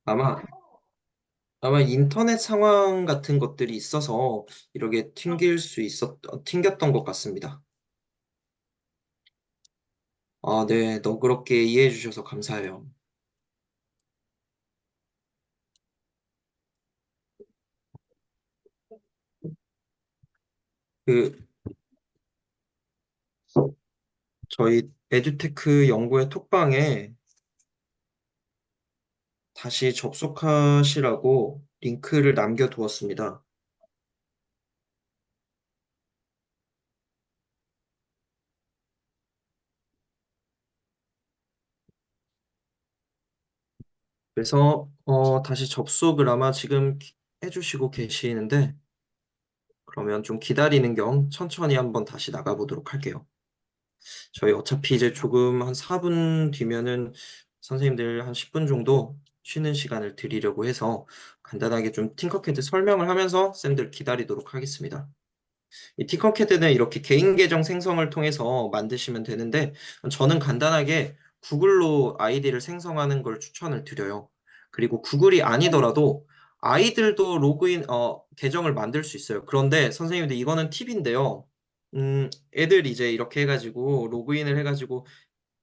아마, 아마 인터넷 상황 같은 것들이 있어서 이렇게 튕겼던 것 같습니다. 아, 네, 너그럽게 이해해 주셔서 감사해요. 그, 저희 에듀테크 연구의 톡방에 다시 접속하시라고 링크를 남겨두었습니다. 그래서, 다시 접속을 아마 지금 해주시고 계시는데, 그러면 좀 기다리는 겸 천천히 한번 다시 나가보도록 할게요. 저희 어차피 이제 조금 한 4분 뒤면은 선생님들 한 10분 정도 쉬는 시간을 드리려고 해서 간단하게 좀 팅커캐드 설명을 하면서 쌤들 기다리도록 하겠습니다. 이 팅커캐드는 이렇게 개인 계정 생성을 통해서 만드시면 되는데 저는 간단하게 구글로 아이디를 생성하는 걸 추천을 드려요. 그리고 구글이 아니더라도 아이들도 계정을 만들 수 있어요. 그런데 선생님들 이거는 팁인데요. 애들 이제 이렇게 해가지고 로그인을 해가지고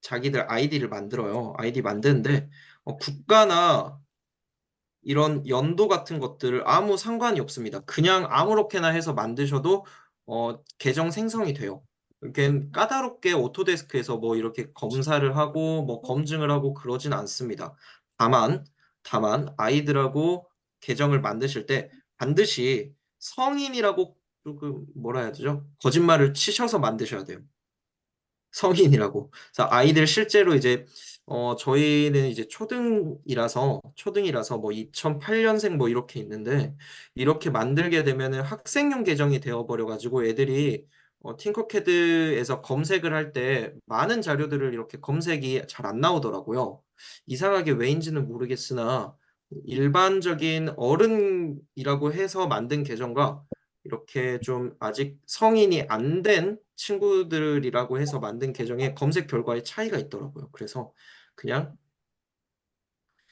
자기들 아이디를 만들어요. 아이디 만드는데 국가나 이런 연도 같은 것들을 아무 상관이 없습니다. 그냥 아무렇게나 해서 만드셔도 계정 생성이 돼요. 이렇게 까다롭게 오토데스크에서 뭐 이렇게 검사를 하고 뭐 검증을 하고 그러진 않습니다. 다만, 다만 아이들하고 계정을 만드실 때 반드시 성인이라고 조금 뭐라 해야 되죠? 거짓말을 치셔서 만드셔야 돼요. 성인이라고. 그래서 아이들 실제로 이제 저희는 이제 초등이라서 뭐 2008년생 뭐 이렇게 있는데 이렇게 만들게 되면은 학생용 계정이 되어 버려 가지고 애들이 팅커캐드에서 검색을 할 때 많은 자료들을 이렇게 검색이 잘 안 나오더라고요. 이상하게 왜인지는 모르겠으나 일반적인 어른이라고 해서 만든 계정과 이렇게 좀 아직 성인이 안 된 친구들이라고 해서 만든 계정의 검색 결과에 차이가 있더라고요. 그래서 그냥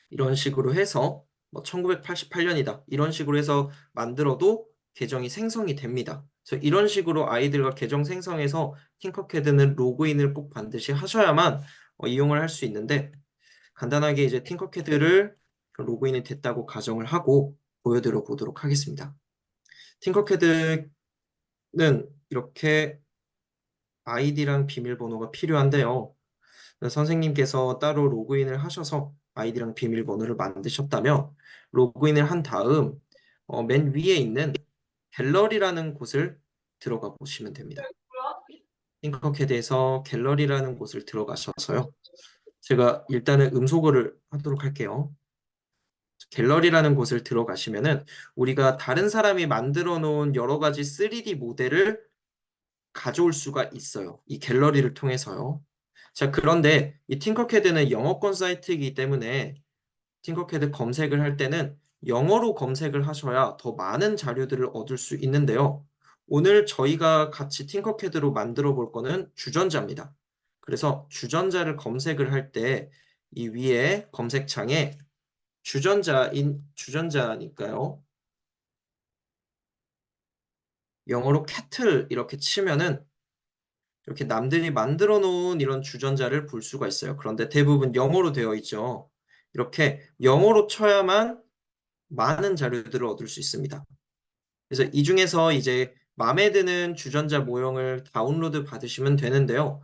이런 식으로 해서 뭐 1988년이다. 이런 식으로 해서 만들어도 계정이 생성이 됩니다. 그래서 이런 식으로 아이들과 계정 생성해서 팅커캐드는 로그인을 꼭 반드시 하셔야만 이용을 할 수 있는데 간단하게 이제 팅커캐드를 로그인이 됐다고 가정을 하고 보여드려 보도록 하겠습니다. 팅커캐드 는 이렇게 아이디랑 비밀번호가 필요한데요. 선생님께서 따로 로그인을 하셔서 아이디랑 비밀번호를 만드셨다면 로그인을 한 다음 맨 위에 있는 갤러리라는 곳을 들어가 보시면 됩니다. 띵커캐드에서 갤러리라는 곳을 들어가셔서요. 제가 일단은 음소거를 하도록 할게요. 갤러리라는 곳을 들어가시면은 우리가 다른 사람이 만들어 놓은 여러 가지 3D 모델을 가져올 수가 있어요. 이 갤러리를 통해서요. 자, 그런데 이 팅커캐드는 영어권 사이트이기 때문에 팅커캐드 검색을 할 때는 영어로 검색을 하셔야 더 많은 자료들을 얻을 수 있는데요. 오늘 저희가 같이 팅커캐드로 만들어 볼 거는 주전자입니다. 그래서 주전자를 검색을 할 때 이 위에 검색창에 주전자니까요. 영어로 캐틀 이렇게 치면은 이렇게 남들이 만들어 놓은 이런 주전자를 볼 수가 있어요. 그런데 대부분 영어로 되어 있죠. 이렇게 영어로 쳐야만 많은 자료들을 얻을 수 있습니다. 그래서 이 중에서 이제 마음에 드는 주전자 모형을 다운로드 받으시면 되는데요.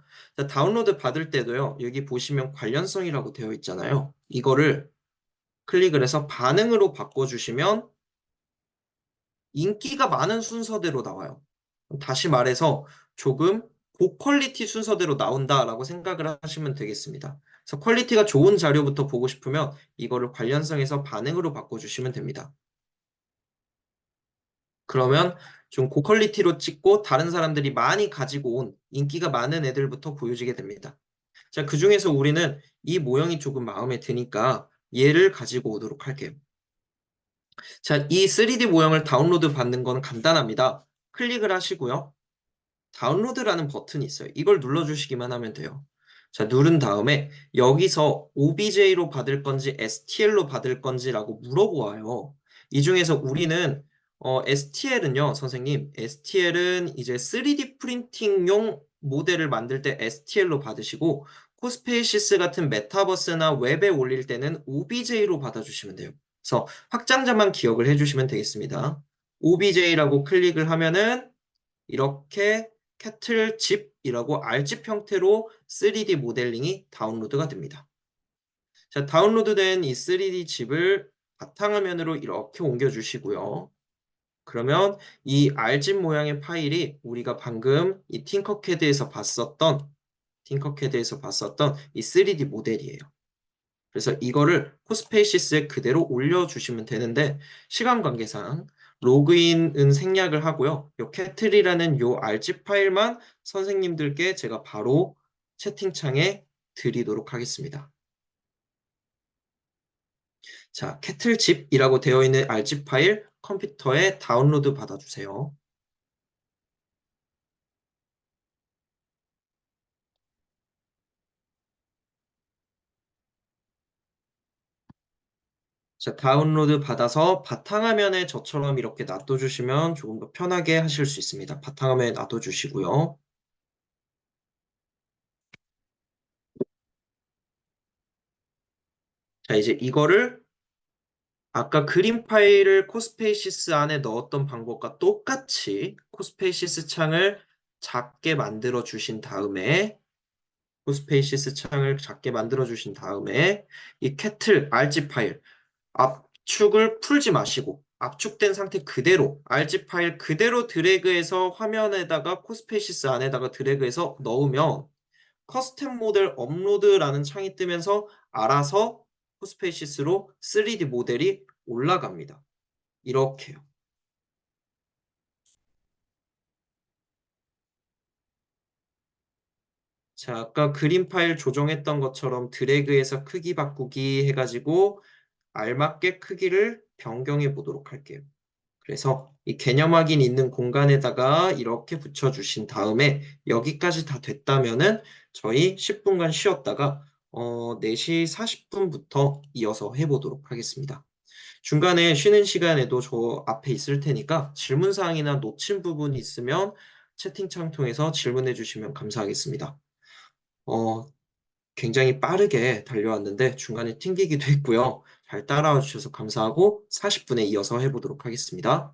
다운로드 받을 때도요. 여기 보시면 관련성이라고 되어 있잖아요. 이거를 클릭을 해서 반응으로 바꿔주시면 인기가 많은 순서대로 나와요. 다시 말해서 조금 고퀄리티 순서대로 나온다라고 생각을 하시면 되겠습니다. 그래서 퀄리티가 좋은 자료부터 보고 싶으면 이거를 관련성에서 반응으로 바꿔주시면 됩니다. 그러면 좀 고퀄리티로 찍고 다른 사람들이 많이 가지고 온 인기가 많은 애들부터 보여지게 됩니다. 자, 그중에서 우리는 이 모형이 조금 마음에 드니까 얘를 가지고 오도록 할게요. 자, 이 3D 모형을 다운로드 받는 건 간단합니다. 클릭을 하시고요. 다운로드라는 버튼이 있어요. 이걸 눌러주시기만 하면 돼요. 자, 누른 다음에 여기서 OBJ로 받을 건지 STL로 받을 건지라고 물어보아요. 이 중에서 우리는 STL은요, 선생님, STL은 이제 3D 프린팅용 모델을 만들 때 STL로 받으시고 코스페이시스 같은 메타버스나 웹에 올릴 때는 OBJ로 받아주시면 돼요. 그래서 확장자만 기억을 해주시면 되겠습니다. OBJ라고 클릭을 하면은 이렇게 캐틀 집이라고 R집 형태로 3D 모델링이 다운로드가 됩니다. 자, 다운로드된 이 3D 집을 바탕화면으로 이렇게 옮겨주시고요. 그러면 이 R집 모양의 파일이 우리가 방금 이 팅커캐드에서 봤었던 이 3D 모델이에요. 그래서 이거를 코스페이시스에 그대로 올려주시면 되는데 시간 관계상 로그인은 생략을 하고요. 요 캐틀이라는 요 RG 파일만 선생님들께 제가 바로 채팅창에 드리도록 하겠습니다. 자, 캐틀집이라고 되어 있는 RG 파일 컴퓨터에 다운로드 받아주세요. 자, 다운로드 받아서 바탕화면에 저처럼 이렇게 놔둬주시면 조금 더 편하게 하실 수 있습니다. 바탕화면에 놔둬주시고요. 자, 이제 이거를 아까 그림 파일을 코스페이시스 안에 넣었던 방법과 똑같이 코스페이시스 창을 작게 만들어 주신 다음에 이 캐틀 RG 파일 압축을 풀지 마시고 압축된 상태 그대로 RG 파일 그대로 드래그해서 화면에다가 코스페이시스 안에다가 드래그해서 넣으면 커스텀 모델 업로드라는 창이 뜨면서 알아서 코스페이시스로 3D 모델이 올라갑니다. 이렇게요. 자, 아까 그림 파일 조정했던 것처럼 드래그해서 크기 바꾸기 해가지고 알맞게 크기를 변경해 보도록 할게요. 그래서 이 개념 확인 있는 공간에다가 이렇게 붙여주신 다음에 여기까지 다 됐다면은 저희 10분간 쉬었다가 4시 40분부터 이어서 해보도록 하겠습니다. 중간에 쉬는 시간에도 저 앞에 있을 테니까 질문사항이나 놓친 부분이 있으면 채팅창 통해서 질문해 주시면 감사하겠습니다. 어, 굉장히 빠르게 달려왔는데 중간에 튕기기도 했고요. 잘 따라와 주셔서 감사하고 40분에 이어서 해보도록 하겠습니다.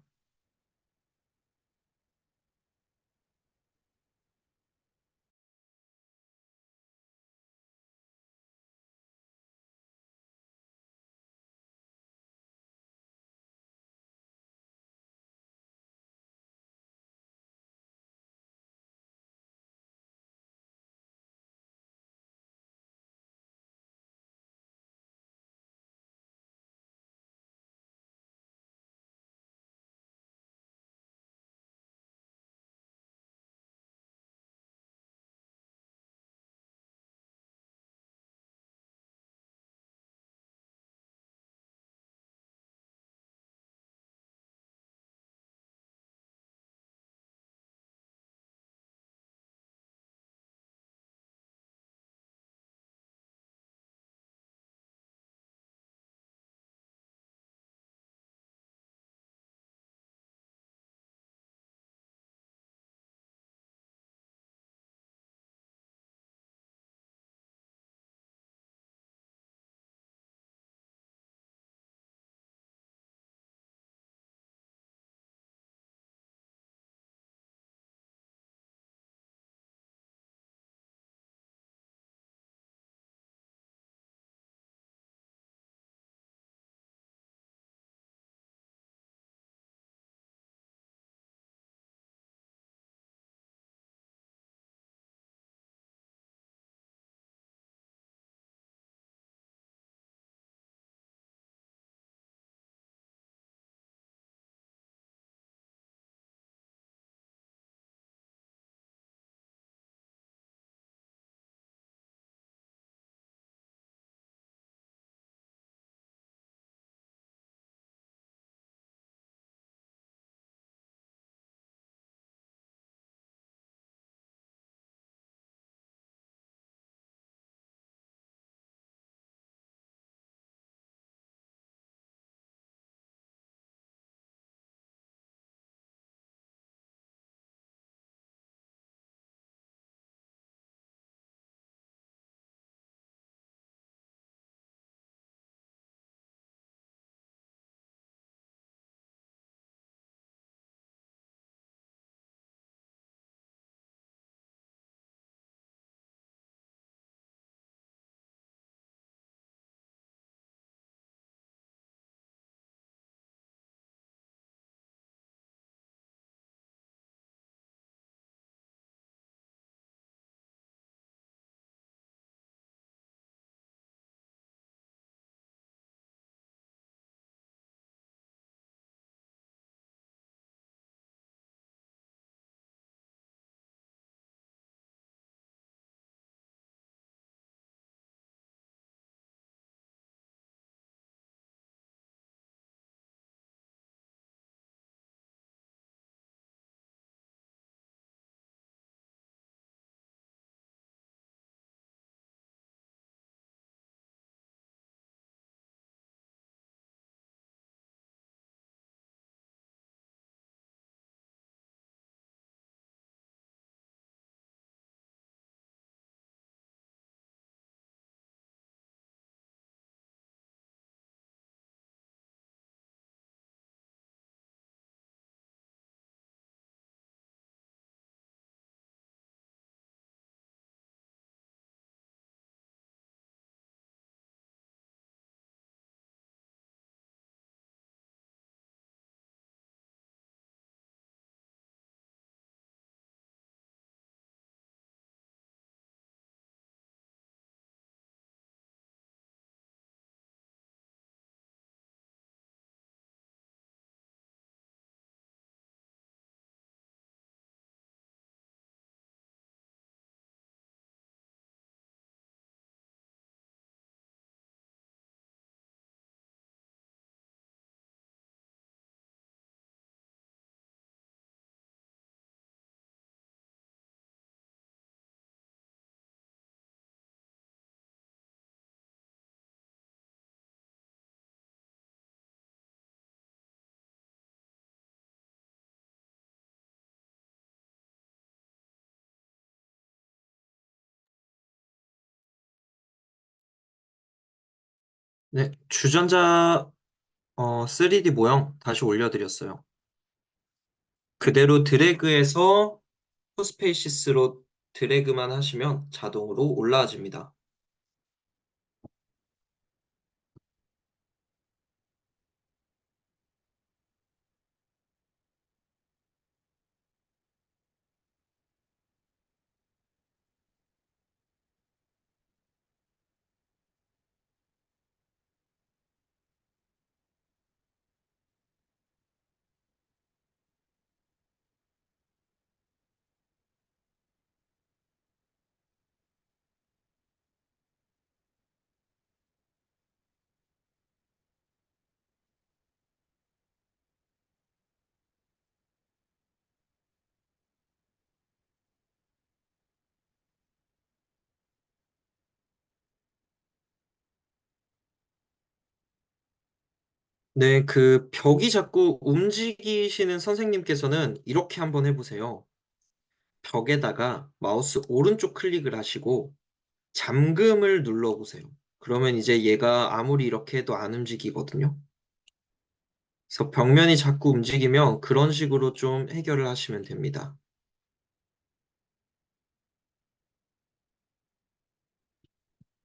네, 주전자 3D 모형 다시 올려드렸어요. 그대로 드래그해서 코스페이시스로 드래그만 하시면 자동으로 올라와집니다. 네, 그 벽이 자꾸 움직이시는 선생님께서는 이렇게 한번 해보세요. 벽에다가 마우스 오른쪽 클릭을 하시고 잠금을 눌러보세요. 그러면 이제 얘가 아무리 이렇게 해도 안 움직이거든요. 그래서 벽면이 자꾸 움직이면 그런 식으로 좀 해결을 하시면 됩니다.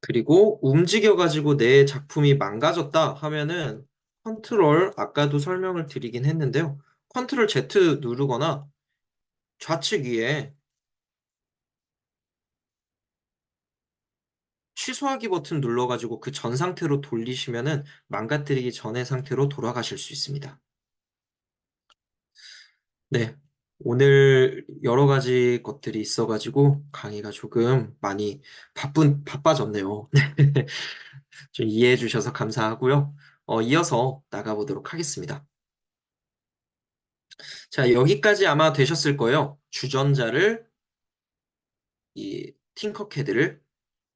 그리고 움직여가지고 내 작품이 망가졌다 하면은 컨트롤, 아까도 설명을 드리긴 했는데요. 컨트롤 Z 누르거나 좌측 위에 취소하기 버튼 눌러가지고 그 전 상태로 돌리시면은 망가뜨리기 전의 상태로 돌아가실 수 있습니다. 네. 오늘 여러 가지 것들이 있어가지고 강의가 조금 많이 바빠졌네요. 좀 이해해 주셔서 감사하고요. 이어서 나가보도록 하겠습니다. 자, 여기까지 아마 되셨을 거예요. 주전자를, 이 팅커캐드를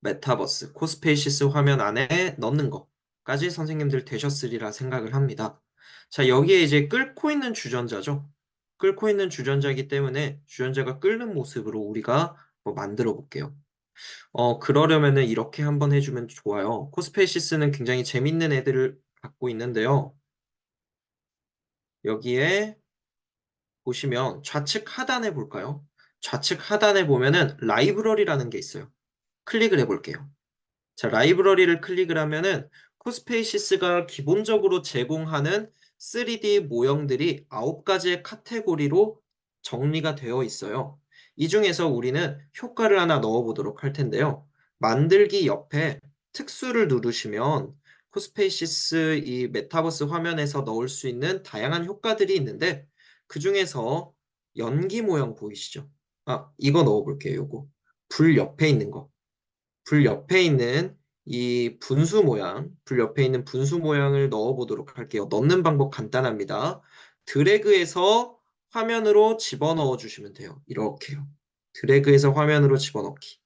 메타버스, 코스페이시스 화면 안에 넣는 것까지 선생님들 되셨으리라 생각을 합니다. 자, 여기에 이제 끓고 있는 주전자죠. 끓고 있는 주전자이기 때문에 주전자가 끓는 모습으로 우리가 뭐 만들어 볼게요. 그러려면은 이렇게 한번 해주면 좋아요. 코스페이시스는 굉장히 재밌는 애들을 갖고 있는데요. 여기에 보시면 좌측 하단에 볼까요? 좌측 하단에 보면은 라이브러리라는 게 있어요. 클릭을 해볼게요. 자, 라이브러리를 클릭을 하면은 코스페이시스가 기본적으로 제공하는 3D 모형들이 9가지의 카테고리로 정리가 되어 있어요. 이 중에서 우리는 효과를 하나 넣어보도록 할 텐데요. 만들기 옆에 특수를 누르시면 코스페이시스 이 메타버스 화면에서 넣을 수 있는 다양한 효과들이 있는데 그 중에서 연기 모형 보이시죠? 아, 이거 넣어볼게요. 요거. 불 옆에 있는 거. 불 옆에 있는 이 분수 모양, 불 옆에 있는 분수 모양을 넣어 보도록 할게요. 넣는 방법 간단합니다. 드래그해서 화면으로 집어넣어 주시면 돼요. 이렇게요. 드래그해서 화면으로 집어넣기.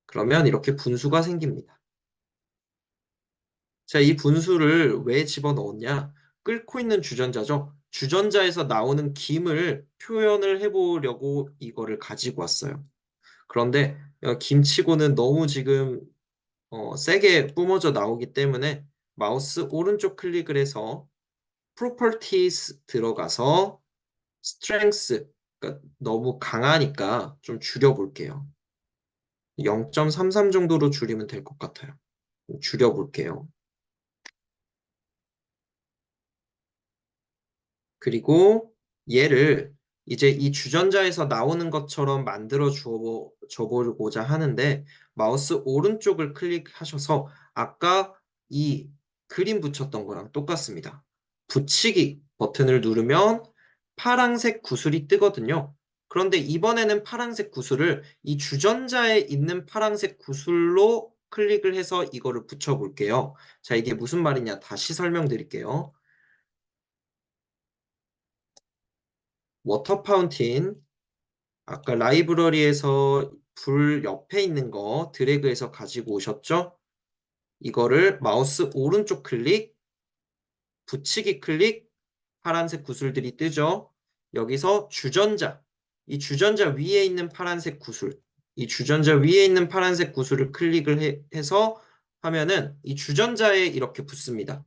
그러면 이렇게 분수가 생깁니다. 자, 이 분수를 왜 집어넣었냐? 끓고 있는 주전자죠. 주전자에서 나오는 김을 표현을 해보려고 이거를 가지고 왔어요. 그런데 김치고는 너무 지금 세게 뿜어져 나오기 때문에 마우스 오른쪽 클릭을 해서 Properties 들어가서 Strength, 그러니까 너무 강하니까 좀 줄여볼게요. 0.33 정도로 줄이면 될 것 같아요. 줄여볼게요. 그리고 얘를 이제 이 주전자에서 나오는 것처럼 만들어 줘보고자 하는데 마우스 오른쪽을 클릭하셔서 아까 이 그림 붙였던 거랑 똑같습니다. 붙이기 버튼을 누르면 파란색 구슬이 뜨거든요. 그런데 이번에는 파란색 구슬을 이 주전자에 있는 파란색 구슬로 클릭을 해서 이거를 붙여볼게요. 자, 이게 무슨 말이냐 다시 설명드릴게요. 워터 파운틴 아까 라이브러리에서 불 옆에 있는 거 드래그해서 가지고 오셨죠? 이거를 마우스 오른쪽 클릭, 붙이기 클릭, 파란색 구슬들이 뜨죠? 여기서 주전자, 이 주전자 위에 있는 파란색 구슬, 이 주전자 위에 있는 파란색 구슬을 클릭을 해서 하면은 이 주전자에 이렇게 붙습니다.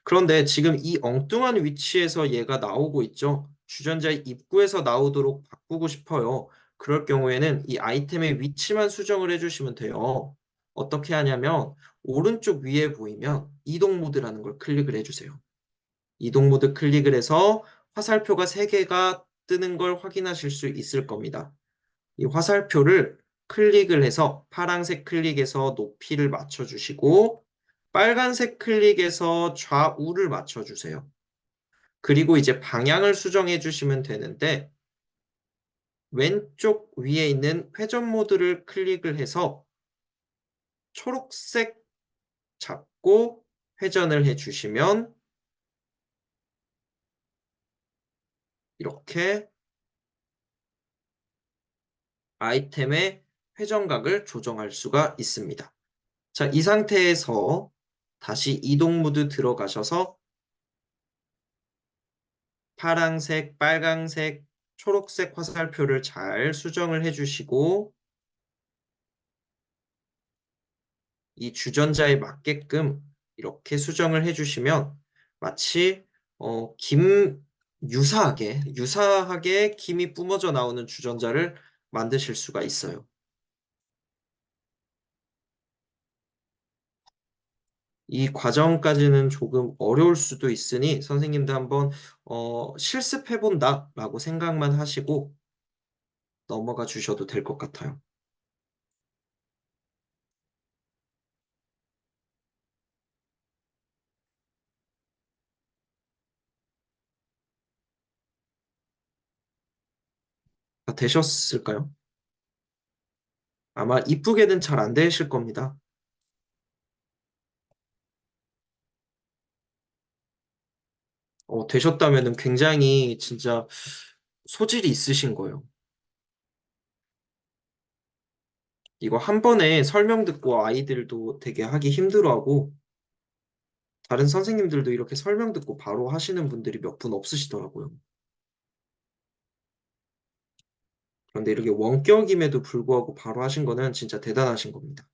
그런데 지금 이 엉뚱한 위치에서 얘가 나오고 있죠. 주전자의 입구에서 나오도록 바꾸고 싶어요. 그럴 경우에는 이 아이템의 위치만 수정을 해주시면 돼요. 어떻게 하냐면 오른쪽 위에 보이면 이동 모드라는 걸 클릭을 해주세요. 이동 모드 클릭을 해서 화살표가 3개가 뜨는 걸 확인하실 수 있을 겁니다. 이 화살표를 클릭을 해서 파란색 클릭해서 높이를 맞춰주시고 빨간색 클릭해서 좌우를 맞춰주세요. 그리고 이제 방향을 수정해 주시면 되는데 왼쪽 위에 있는 회전 모드를 클릭을 해서 초록색 잡고 회전을 해주시면 이렇게 아이템의 회전각을 조정할 수가 있습니다. 자, 이 상태에서 다시 이동 모드 들어가셔서 파란색, 빨강색, 초록색 화살표를 잘 수정을 해주시고 이 주전자에 맞게끔 이렇게 수정을 해주시면 마치 유사하게 김이 뿜어져 나오는 주전자를 만드실 수가 있어요. 이 과정까지는 조금 어려울 수도 있으니 선생님도 한번 실습해본다라고 생각만 하시고 넘어가 주셔도 될 것 같아요. 다 되셨을까요? 아마 이쁘게는 잘 안 되실 겁니다. 되셨다면은 굉장히 진짜 소질이 있으신 거예요. 이거 한 번에 설명 듣고 아이들도 되게 하기 힘들어하고 다른 선생님들도 이렇게 설명 듣고 바로 하시는 분들이 몇 분 없으시더라고요. 그런데 이렇게 원격임에도 불구하고 바로 하신 거는 진짜 대단하신 겁니다.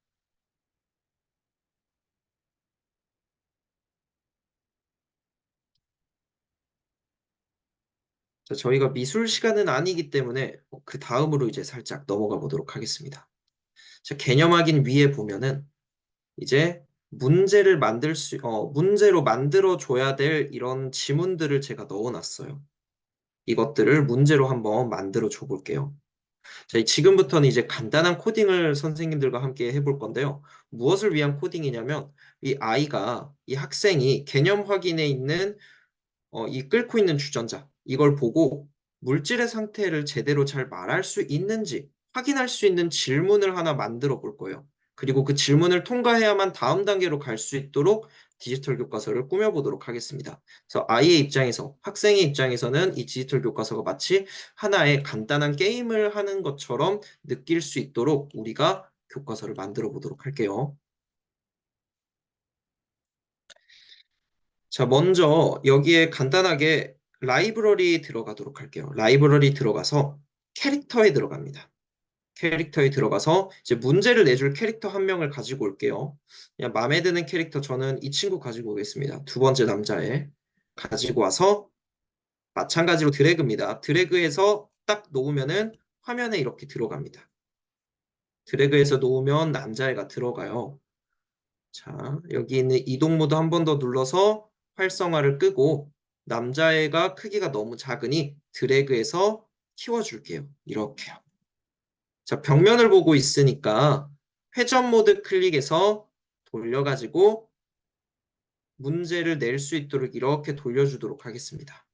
자, 저희가 미술 시간은 아니기 때문에 그 다음으로 이제 살짝 넘어가 보도록 하겠습니다. 자, 개념 확인 위에 보면은 이제 문제로 만들어 줘야 될 이런 지문들을 제가 넣어 놨어요. 이것들을 문제로 한번 만들어 줘 볼게요. 자, 지금부터는 이제 간단한 코딩을 선생님들과 함께 해볼 건데요. 무엇을 위한 코딩이냐면 이 학생이 개념 확인에 있는 이 끓고 있는 주전자 이걸 보고 물질의 상태를 제대로 잘 말할 수 있는지 확인할 수 있는 질문을 하나 만들어 볼 거예요. 그리고 그 질문을 통과해야만 다음 단계로 갈 수 있도록 디지털 교과서를 꾸며보도록 하겠습니다. 그래서 아이의 입장에서, 학생의 입장에서는 이 디지털 교과서가 마치 하나의 간단한 게임을 하는 것처럼 느낄 수 있도록 우리가 교과서를 만들어 보도록 할게요. 자, 먼저 여기에 간단하게 라이브러리 들어가도록 할게요. 라이브러리 들어가서 캐릭터에 들어갑니다. 캐릭터에 들어가서 이제 문제를 내줄 캐릭터 한 명을 가지고 올게요. 그냥 마음에 드는 캐릭터 저는 이 친구 가지고 오겠습니다. 두 번째 남자애 가지고 와서 마찬가지로 드래그입니다. 드래그해서 딱 놓으면은 화면에 이렇게 들어갑니다. 드래그해서 놓으면 남자애가 들어가요. 자, 여기 있는 이동 모드 한 번 더 눌러서 활성화를 끄고 남자애가 크기가 너무 작으니 드래그해서 키워줄게요. 이렇게요. 자, 벽면을 보고 있으니까 회전 모드 클릭해서 돌려가지고 문제를 낼 수 있도록 이렇게 돌려주도록 하겠습니다.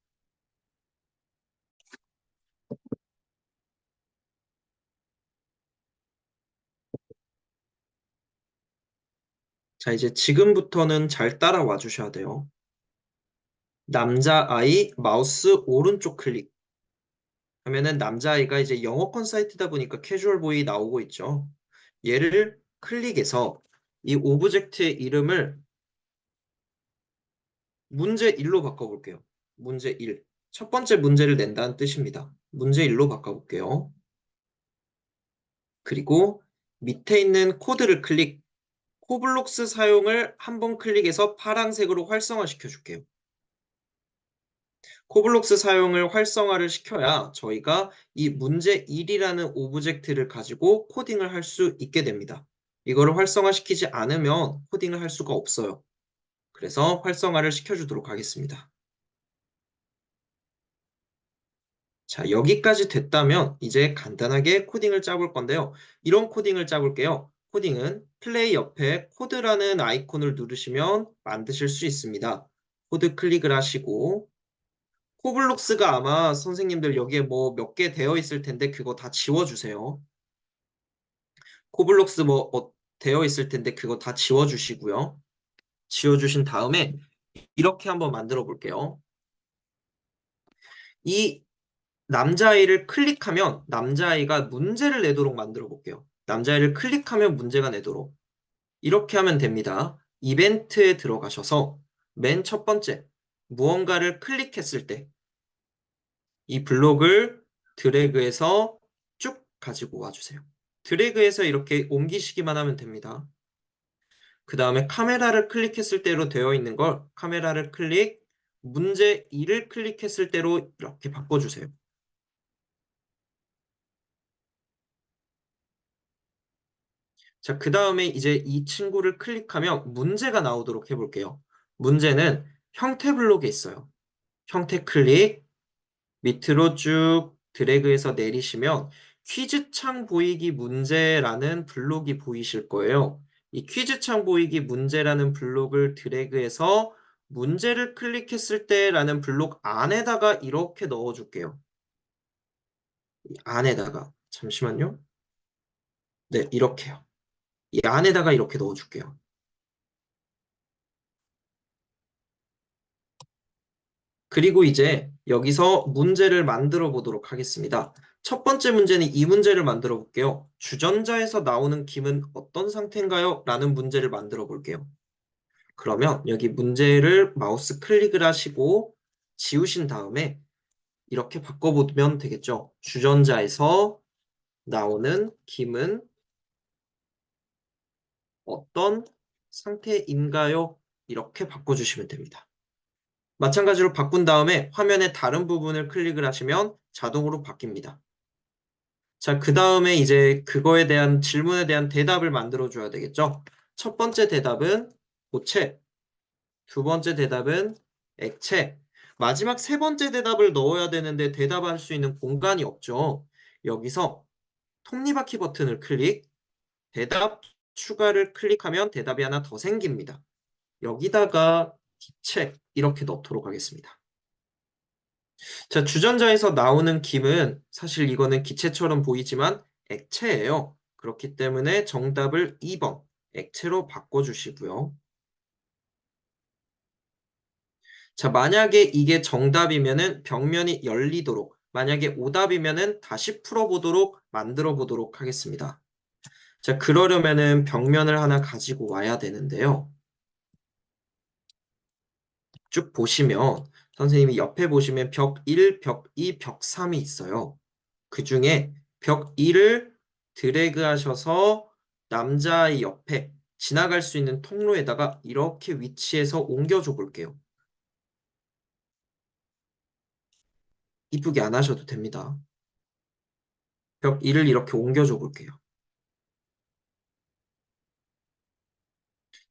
자, 이제 지금부터는 잘 따라와 주셔야 돼요. 남자아이 마우스 오른쪽 클릭 하면은 남자아이가 이제 영어권 사이트다 보니까 캐주얼 보이 나오고 있죠. 얘를 클릭해서 이 오브젝트의 이름을 문제 1로 바꿔볼게요. 문제 1. 첫 번째 문제를 낸다는 뜻입니다. 문제 1로 바꿔볼게요. 그리고 밑에 있는 코블록스 사용을 한 번 클릭해서 파란색으로 활성화시켜 줄게요. 코블록스 사용을 활성화를 시켜야 저희가 이 문제 1이라는 오브젝트를 가지고 코딩을 할 수 있게 됩니다. 이거를 활성화시키지 않으면 코딩을 할 수가 없어요. 그래서 활성화를 시켜주도록 하겠습니다. 자, 여기까지 됐다면 이제 간단하게 코딩을 짜볼 건데요. 이런 코딩을 짜볼게요. 코딩은 플레이 옆에 코드라는 아이콘을 누르시면 만드실 수 있습니다. 코드 클릭을 하시고 코블록스가 아마 선생님들 여기에 뭐 몇 개 되어 있을 텐데 그거 다 지워주세요. 코블록스 뭐 되어 있을 텐데 그거 다 지워주시고요. 지워주신 다음에 이렇게 한번 만들어 볼게요. 이 남자아이를 클릭하면 남자아이가 문제를 내도록 만들어 볼게요. 남자아이를 클릭하면 문제가 내도록. 이렇게 하면 됩니다. 이벤트에 들어가셔서 맨 첫 번째 무언가를 클릭했을 때 이 블록을 드래그해서 쭉 가지고 와주세요. 드래그해서 이렇게 옮기시기만 하면 됩니다. 그 다음에 카메라를 클릭했을 때로 되어 있는 걸 카메라를 클릭, 문제 2를 클릭했을 때로 이렇게 바꿔주세요. 자, 그 다음에 이제 이 친구를 클릭하면 문제가 나오도록 해볼게요. 문제는 형태 블록에 있어요. 형태 클릭, 밑으로 쭉 드래그해서 내리시면 퀴즈창 보이기 문제라는 블록이 보이실 거예요. 이 퀴즈창 보이기 문제라는 블록을 드래그해서 문제를 클릭했을 때라는 블록 안에다가 이렇게 넣어줄게요. 이 안에다가. 잠시만요. 네, 이렇게요. 이 안에다가 이렇게 넣어줄게요. 그리고 이제 여기서 문제를 만들어 보도록 하겠습니다. 첫 번째 문제는 이 문제를 만들어 볼게요. 주전자에서 나오는 김은 어떤 상태인가요? 라는 문제를 만들어 볼게요. 그러면 여기 문제를 마우스 클릭을 하시고 지우신 다음에 이렇게 바꿔보면 되겠죠. 주전자에서 나오는 김은 어떤 상태인가요? 이렇게 바꿔주시면 됩니다. 마찬가지로 바꾼 다음에 화면의 다른 부분을 클릭을 하시면 자동으로 바뀝니다. 자, 그 다음에 이제 그거에 대한 질문에 대한 대답을 만들어 줘야 되겠죠? 첫 번째 대답은 고체, 두 번째 대답은 액체, 마지막 세 번째 대답을 넣어야 되는데 대답할 수 있는 공간이 없죠. 여기서 톱니바퀴 버튼을 클릭, 대답 추가를 클릭하면 대답이 하나 더 생깁니다. 여기다가 기체 이렇게 넣도록 하겠습니다. 자, 주전자에서 나오는 김은 사실 이거는 기체처럼 보이지만 액체예요. 그렇기 때문에 정답을 2번 액체로 바꿔주시고요. 자, 만약에 이게 정답이면은 벽면이 열리도록, 만약에 오답이면은 다시 풀어보도록 만들어 보도록 하겠습니다. 자, 그러려면은 벽면을 하나 가지고 와야 되는데요. 쭉 보시면 선생님이 옆에 보시면 벽 1, 벽 2, 벽 3이 있어요. 그 중에 벽 2를 드래그 하셔서 남자의 옆에 지나갈 수 있는 통로에다가 이렇게 위치해서 옮겨줘 볼게요. 이쁘게 안 하셔도 됩니다. 벽 2를 이렇게 옮겨줘 볼게요.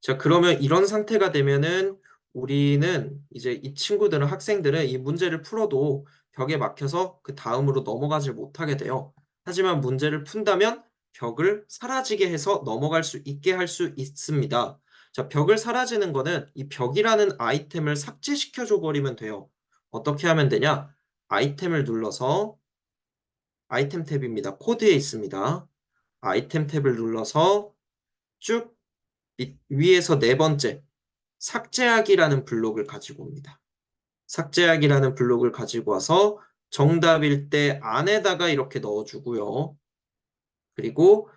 자, 그러면 이런 상태가 되면은 우리는 이제 이 친구들은 학생들은 이 문제를 풀어도 벽에 막혀서 그 다음으로 넘어가지 못하게 돼요. 하지만 문제를 푼다면 벽을 사라지게 해서 넘어갈 수 있게 할 수 있습니다. 자, 벽을 사라지는 거는 이 벽이라는 아이템을 삭제시켜 줘 버리면 돼요. 어떻게 하면 되냐? 아이템을 눌러서 아이템 탭입니다. 코드에 있습니다. 아이템 탭을 눌러서 쭉 위에서 네 번째 삭제하기라는 블록을 가지고 옵니다. 삭제하기라는 블록을 가지고 와서 정답일 때 안에다가 이렇게 넣어주고요. 그리고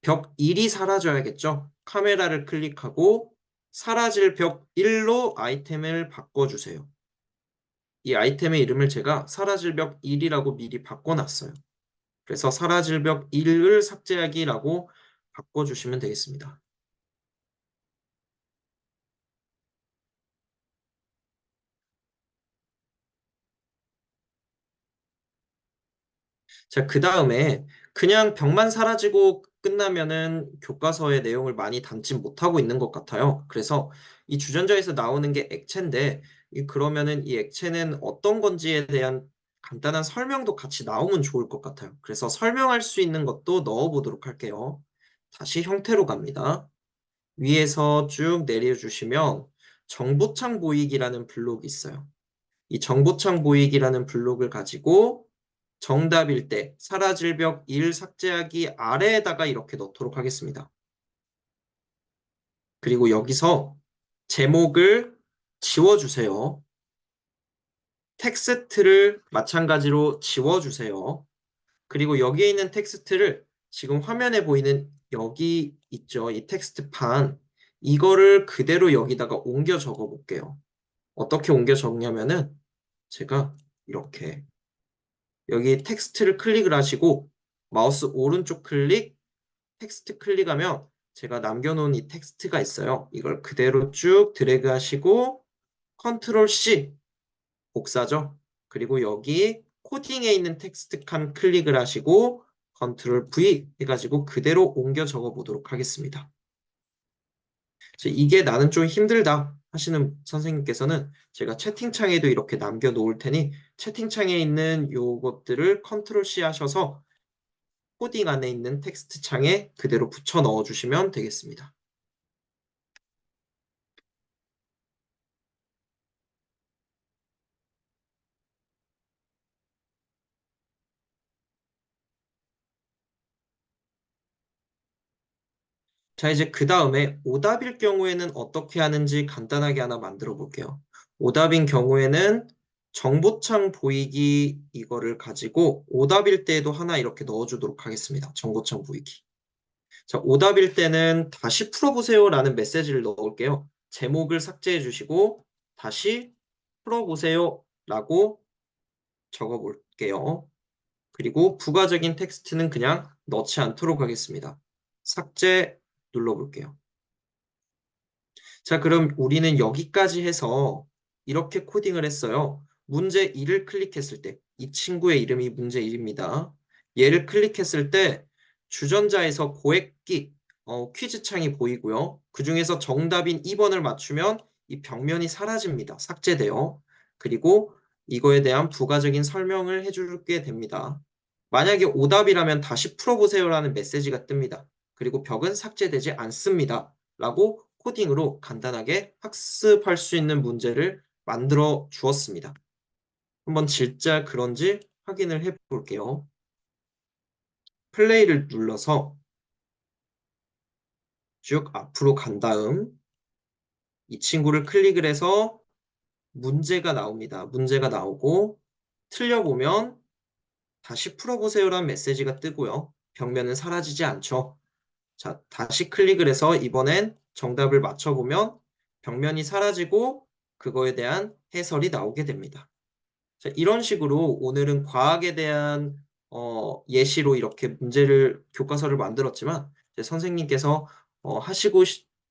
벽 1이 사라져야겠죠. 카메라를 클릭하고 사라질 벽 1로 아이템을 바꿔주세요. 이 아이템의 이름을 제가 사라질 벽 1이라고 미리 바꿔놨어요. 그래서 사라질 벽 1을 삭제하기라고 바꿔주시면 되겠습니다. 자, 그 다음에 그냥 벽만 사라지고 끝나면은 교과서의 내용을 많이 담지 못하고 있는 것 같아요. 그래서 이 주전자에서 나오는 게 액체인데, 그러면은 이 액체는 어떤 건지에 대한 간단한 설명도 같이 나오면 좋을 것 같아요. 그래서 설명할 수 있는 것도 넣어보도록 할게요. 다시 형태로 갑니다. 위에서 쭉 내려주시면 정보창 보이기라는 블록이 있어요. 이 정보창 보이기라는 블록을 가지고 정답일 때 사라질 벽 1 삭제하기 아래에다가 이렇게 넣도록 하겠습니다. 그리고 여기서 제목을 지워주세요. 텍스트를 마찬가지로 지워주세요. 그리고 여기에 있는 텍스트를 지금 화면에 보이는 여기 있죠. 이 텍스트판. 이거를 그대로 여기다가 옮겨 적어 볼게요. 어떻게 옮겨 적냐면은 제가 이렇게 여기 텍스트를 클릭을 하시고 마우스 오른쪽 클릭, 텍스트 클릭하면 제가 남겨놓은 이 텍스트가 있어요. 이걸 그대로 쭉 드래그 하시고 컨트롤 C 복사죠. 그리고 여기 코딩에 있는 텍스트 칸 클릭을 하시고 컨트롤 V 해가지고 그대로 옮겨 적어 보도록 하겠습니다. 이게 나는 좀 힘들다 하시는 선생님께서는 제가 채팅창에도 이렇게 남겨 놓을 테니 채팅창에 있는 요것들을 컨트롤 C 하셔서 코딩 안에 있는 텍스트 창에 그대로 붙여 넣어 주시면 되겠습니다. 자, 이제 그 다음에 오답일 경우에는 어떻게 하는지 간단하게 하나 만들어 볼게요. 오답인 경우에는 정보창 보이기 이거를 가지고 오답일 때에도 하나 이렇게 넣어주도록 하겠습니다. 정보창 보이기. 자, 오답일 때는 다시 풀어보세요라는 메시지를 넣을게요. 제목을 삭제해 주시고 다시 풀어보세요라고 적어볼게요. 그리고 부가적인 텍스트는 그냥 넣지 않도록 하겠습니다. 삭제 눌러볼게요. 자, 그럼 우리는 여기까지 해서 이렇게 코딩을 했어요. 문제 1을 클릭했을 때, 이 친구의 이름이 문제 1입니다. 얘를 클릭했을 때 주전자에서 고액기 퀴즈 창이 보이고요. 그 중에서 정답인 2번을 맞추면 이 벽면이 사라집니다. 삭제돼요. 그리고 이거에 대한 부가적인 설명을 해줄게 됩니다. 만약에 오답이라면 다시 풀어보세요라는 메시지가 뜹니다. 그리고 벽은 삭제되지 않습니다. 라고 코딩으로 간단하게 학습할 수 있는 문제를 만들어 주었습니다. 한번 진짜 그런지 확인을 해 볼게요. 플레이를 눌러서 쭉 앞으로 간 다음 이 친구를 클릭을 해서 문제가 나옵니다. 문제가 나오고 틀려보면 다시 풀어보세요라는 메시지가 뜨고요. 벽면은 사라지지 않죠. 자, 다시 클릭을 해서 이번엔 정답을 맞춰보면 벽면이 사라지고 그거에 대한 해설이 나오게 됩니다. 자, 이런 식으로 오늘은 과학에 대한 예시로 이렇게 문제를 교과서를 만들었지만 선생님께서 하시고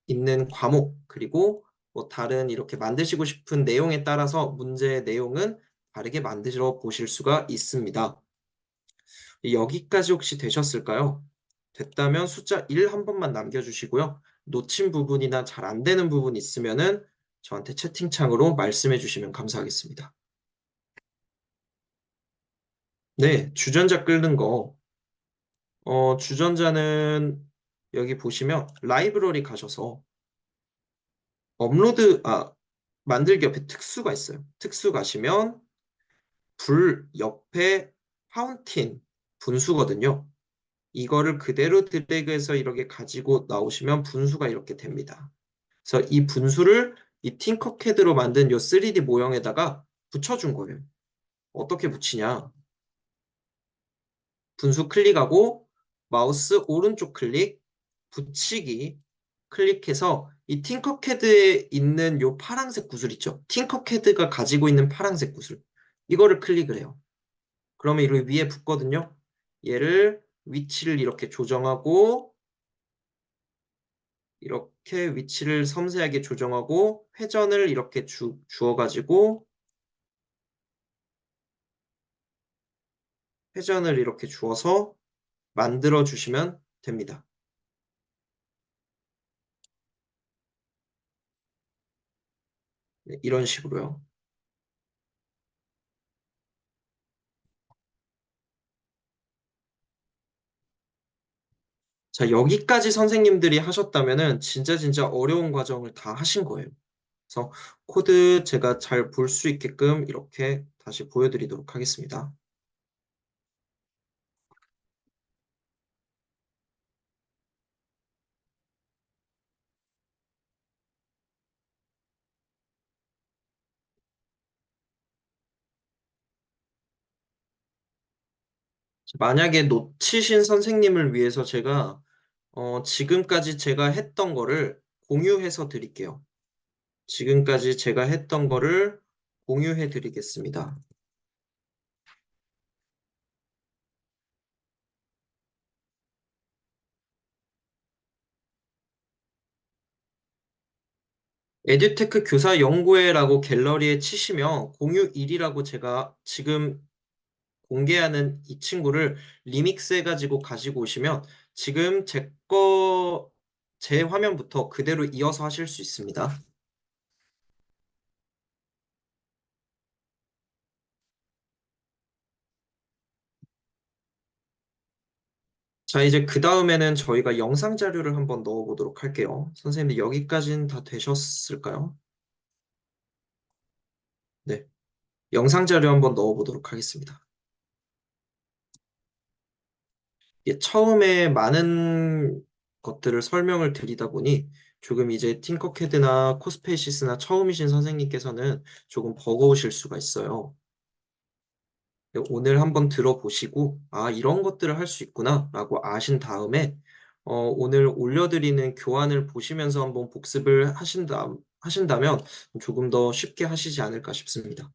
있는 과목 그리고 뭐 다른 이렇게 만드시고 싶은 내용에 따라서 문제의 내용은 다르게 만들어 보실 수가 있습니다. 여기까지 혹시 되셨을까요? 됐다면 숫자 1 한 번만 남겨주시고요. 놓친 부분이나 잘 안 되는 부분 있으면은 저한테 채팅창으로 말씀해 주시면 감사하겠습니다. 네, 주전자 끓는 거. 주전자는 여기 보시면 라이브러리 가셔서 업로드, 만들기 옆에 특수가 있어요. 특수 가시면 불 옆에 파운틴 분수거든요. 이거를 그대로 드래그해서 이렇게 가지고 나오시면 분수가 이렇게 됩니다. 그래서 이 분수를 이 팅커캐드로 만든 이 3D 모형에다가 붙여준 거예요. 어떻게 붙이냐? 분수 클릭하고 마우스 오른쪽 클릭, 붙이기 클릭해서 이 팅커캐드에 있는 요 파란색 구슬 있죠? 팅커캐드가 가지고 있는 파란색 구슬. 이거를 클릭을 해요. 그러면 이렇게 위에 붙거든요. 얘를 위치를 이렇게 조정하고 이렇게 위치를 섬세하게 조정하고 회전을 이렇게 주어가지고 회전을 이렇게 주어서 만들어 주시면 됩니다. 네, 이런 식으로요. 자, 여기까지 선생님들이 하셨다면은 진짜 어려운 과정을 다 하신 거예요. 그래서 코드 제가 잘 볼 수 있게끔 이렇게 다시 보여드리도록 하겠습니다. 만약에 놓치신 선생님을 위해서 제가 지금까지 제가 했던 거를 공유해서 드릴게요. 지금까지 제가 했던 거를 공유해 드리겠습니다. 에듀테크 교사 연구회라고 갤러리에 치시면 공유 1이라고 제가 지금 공개하는 이 친구를 리믹스해가지고 가지고 오시면 지금 제 화면부터 그대로 이어서 하실 수 있습니다. 자, 이제 그 다음에는 저희가 영상 자료를 한번 넣어보도록 할게요. 선생님들 여기까지는 다 되셨을까요? 네. 영상 자료 한번 넣어보도록 하겠습니다. 예, 처음에 많은 것들을 설명을 드리다 보니 조금 이제 팅커캐드나 코스페이시스나 처음이신 선생님께서는 조금 버거우실 수가 있어요. 네, 오늘 한번 들어보시고, 아, 이런 것들을 할 수 있구나, 라고 아신 다음에, 오늘 올려드리는 교환을 보시면서 한번 복습을 하신다면 조금 더 쉽게 하시지 않을까 싶습니다.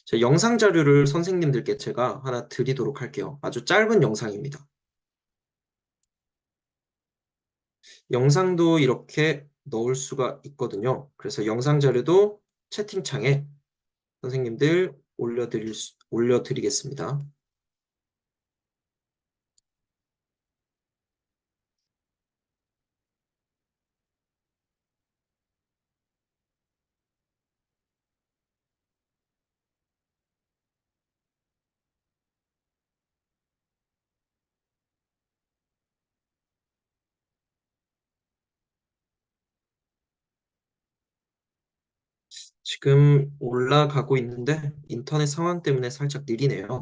자, 영상 자료를 선생님들께 제가 하나 드리도록 할게요. 아주 짧은 영상입니다. 영상도 이렇게 넣을 수가 있거든요. 그래서 영상 자료도 채팅창에 선생님들 올려드리겠습니다. 지금 올라가고 있는데 인터넷 상황 때문에 살짝 느리네요.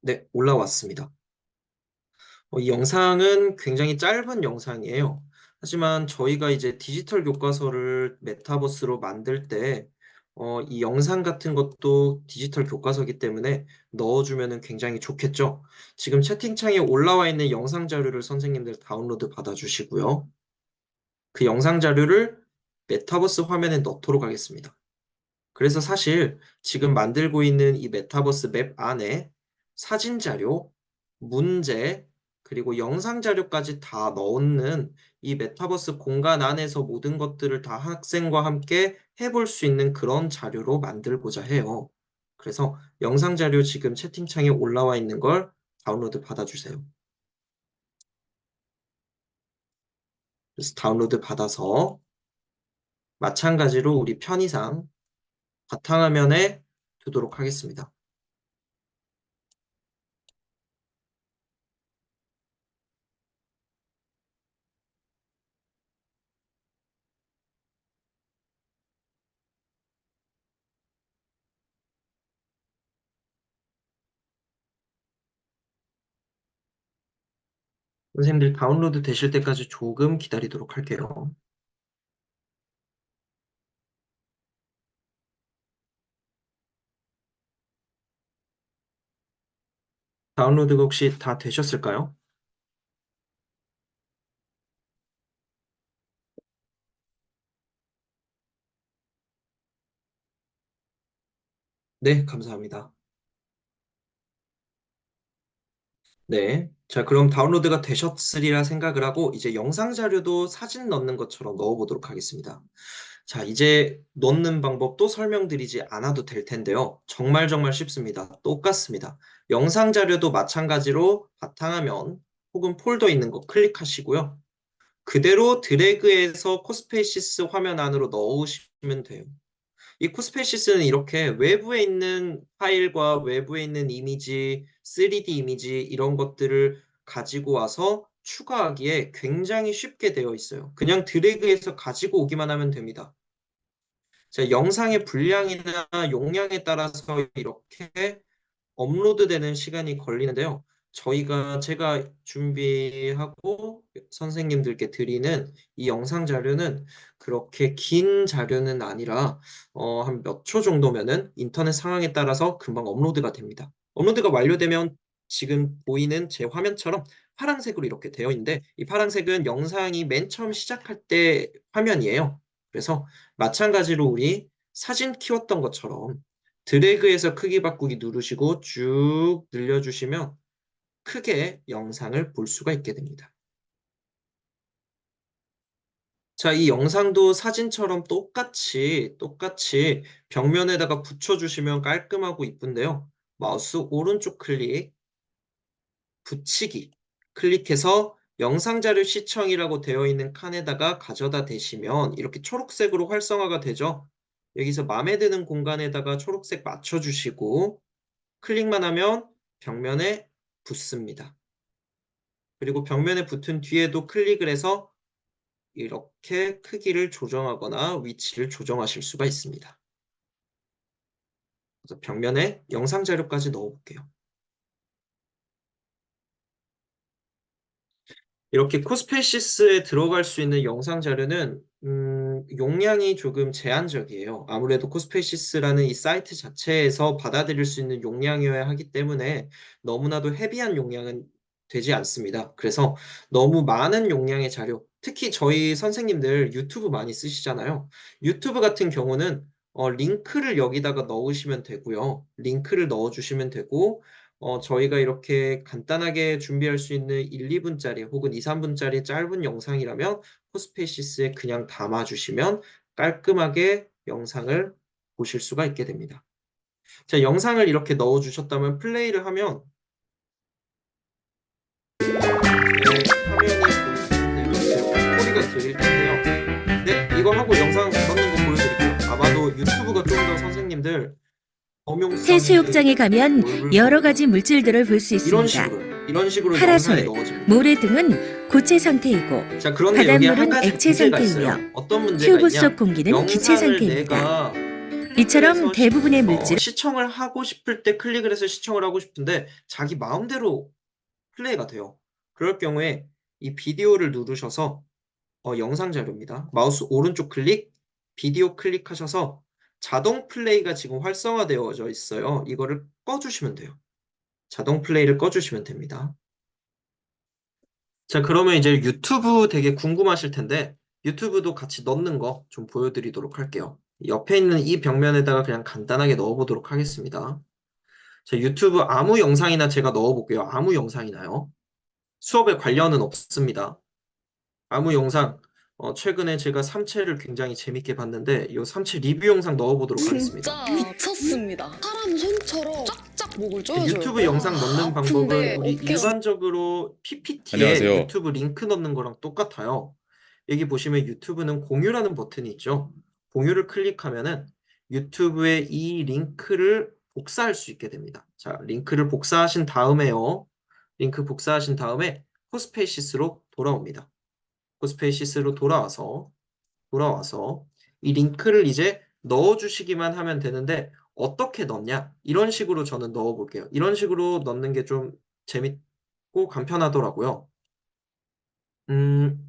네, 올라왔습니다. 이 영상은 굉장히 짧은 영상이에요. 하지만 저희가 이제 디지털 교과서를 메타버스로 만들 때, 이 영상 같은 것도 디지털 교과서이기 때문에 넣어주면 굉장히 좋겠죠. 지금 채팅창에 올라와 있는 영상 자료를 선생님들 다운로드 받아주시고요. 그 영상 자료를 메타버스 화면에 넣도록 하겠습니다. 그래서 사실 지금 만들고 있는 이 메타버스 맵 안에 사진 자료, 문제, 그리고 영상 자료까지 다 넣는 이 메타버스 공간 안에서 모든 것들을 다 학생과 함께 해볼 수 있는 그런 자료로 만들고자 해요. 그래서 영상 자료 지금 채팅창에 올라와 있는 걸 다운로드 받아주세요. 그래서 다운로드 받아서 마찬가지로 우리 편의상 바탕화면에 두도록 하겠습니다. 선생님들 다운로드 되실 때까지 조금 기다리도록 할게요. 다운로드가 혹시 다 되셨을까요? 네, 감사합니다. 네. 자, 그럼 다운로드가 되셨으리라 생각을 하고 이제 영상 자료도 사진 넣는 것처럼 넣어보도록 하겠습니다. 자, 이제 넣는 방법도 설명드리지 않아도 될 텐데요. 정말 정말 쉽습니다. 똑같습니다. 영상 자료도 마찬가지로 바탕화면 혹은 폴더 있는 거 클릭하시고요. 그대로 드래그해서 코스페이시스 화면 안으로 넣으시면 돼요. 이 코스페이시스는 이렇게 외부에 있는 파일과 외부에 있는 이미지, 3D 이미지 이런 것들을 가지고 와서 추가하기에 굉장히 쉽게 되어 있어요. 그냥 드래그해서 가지고 오기만 하면 됩니다. 자, 영상의 분량이나 용량에 따라서 이렇게 업로드되는 시간이 걸리는데요. 제가 준비하고 선생님들께 드리는 이 영상 자료는 그렇게 긴 자료는 아니라 한 몇 초 정도면은 인터넷 상황에 따라서 금방 업로드가 됩니다. 업로드가 완료되면 지금 보이는 제 화면처럼 파란색으로 이렇게 되어 있는데 이 파란색은 영상이 맨 처음 시작할 때 화면이에요. 그래서 마찬가지로 우리 사진 키웠던 것처럼 드래그해서 크기 바꾸기 누르시고 쭉 늘려주시면 크게 영상을 볼 수가 있게 됩니다. 자, 이 영상도 사진처럼 똑같이 벽면에다가 붙여주시면 깔끔하고 이쁜데요. 마우스 오른쪽 클릭, 붙이기 클릭해서 영상 자료 시청이라고 되어 있는 칸에다가 가져다 대시면 이렇게 초록색으로 활성화가 되죠. 여기서 마음에 드는 공간에다가 초록색 맞춰주시고 클릭만 하면 벽면에 붙습니다. 그리고 벽면에 붙은 뒤에도 클릭을 해서 이렇게 크기를 조정하거나 위치를 조정하실 수가 있습니다. 그래서 벽면에 영상 자료까지 넣어볼게요. 이렇게 코스페이시스에 들어갈 수 있는 영상 자료는 용량이 조금 제한적이에요. 아무래도 코스페이시스라는 이 사이트 자체에서 받아들일 수 있는 용량이어야 하기 때문에 너무나도 헤비한 용량은 되지 않습니다. 그래서 너무 많은 용량의 자료, 특히 저희 선생님들 유튜브 많이 쓰시잖아요. 유튜브 같은 경우는 링크를 여기다가 넣으시면 되고요. 링크를 넣어주시면 되고 저희가 이렇게 간단하게 준비할 수 있는 1, 2분짜리 혹은 2, 3분짜리 짧은 영상이라면 코스페이시스에 그냥 담아주시면 깔끔하게 영상을 보실 수가 있게 됩니다. 자, 영상을 이렇게 넣어주셨다면 플레이를 하면 화면이 소리가 들릴 텐데요. 네, 이거 하고 영상 넣는 거 보여드릴게요. 아마도 유튜브가 좀 더 선생님들 해수욕장에 가면 넓을 여러 겁니다. 가지 물질들을 볼 수 이런 있습니다. 식으로 영상에 파라솔, 넣어집니다. 모래 등은 고체 상태이고 자, 그런데 여기에 한 바닷물은 가지 액체 문제가 상태이며 있어요. 어떤 문제가 튜브 있냐? 속 공기는 기체 영상을 상태입니다. 내가 이처럼 클릭을 해서 대부분의 물질은 시청을 하고 싶을 때 클릭을 해서 시청을 하고 싶은데 자기 마음대로 플레이가 돼요. 그럴 경우에 이 비디오를 누르셔서 영상 자료입니다. 마우스 오른쪽 클릭, 비디오 클릭하셔서 자동 플레이가 지금 활성화되어져 있어요. 이거를 꺼주시면 돼요. 자동 플레이를 꺼주시면 됩니다. 자, 그러면 이제 유튜브 되게 궁금하실 텐데 유튜브도 같이 넣는 거 좀 보여드리도록 할게요. 옆에 있는 이 벽면에다가 그냥 간단하게 넣어보도록 하겠습니다. 자, 유튜브 아무 영상이나 제가 넣어볼게요. 아무 영상이나요. 수업에 관련은 없습니다. 아무 영상. 최근에 제가 삼체를 굉장히 재밌게 봤는데 이 삼체 리뷰 영상 넣어보도록 하겠습니다. 진짜 미쳤습니다. 사람 손처럼 쫙쫙 목을 조여줘요. 유튜브 영상 넣는 방법은 아픈데 우리 어깨가 일반적으로 PPT에 안녕하세요. 유튜브 링크 넣는 거랑 똑같아요. 여기 보시면 유튜브는 공유라는 버튼이 있죠. 공유를 클릭하면은 유튜브에 이 링크를 복사할 수 있게 됩니다. 자, 링크를 복사하신 다음에요. 링크 복사하신 다음에 코스페이시스로 돌아옵니다. 코스페이시스로 돌아와서 이 링크를 이제 넣어주시기만 하면 되는데 어떻게 넣냐? 이런 식으로 저는 넣어볼게요. 이런 식으로 넣는 게 좀 재밌고 간편하더라고요. 음,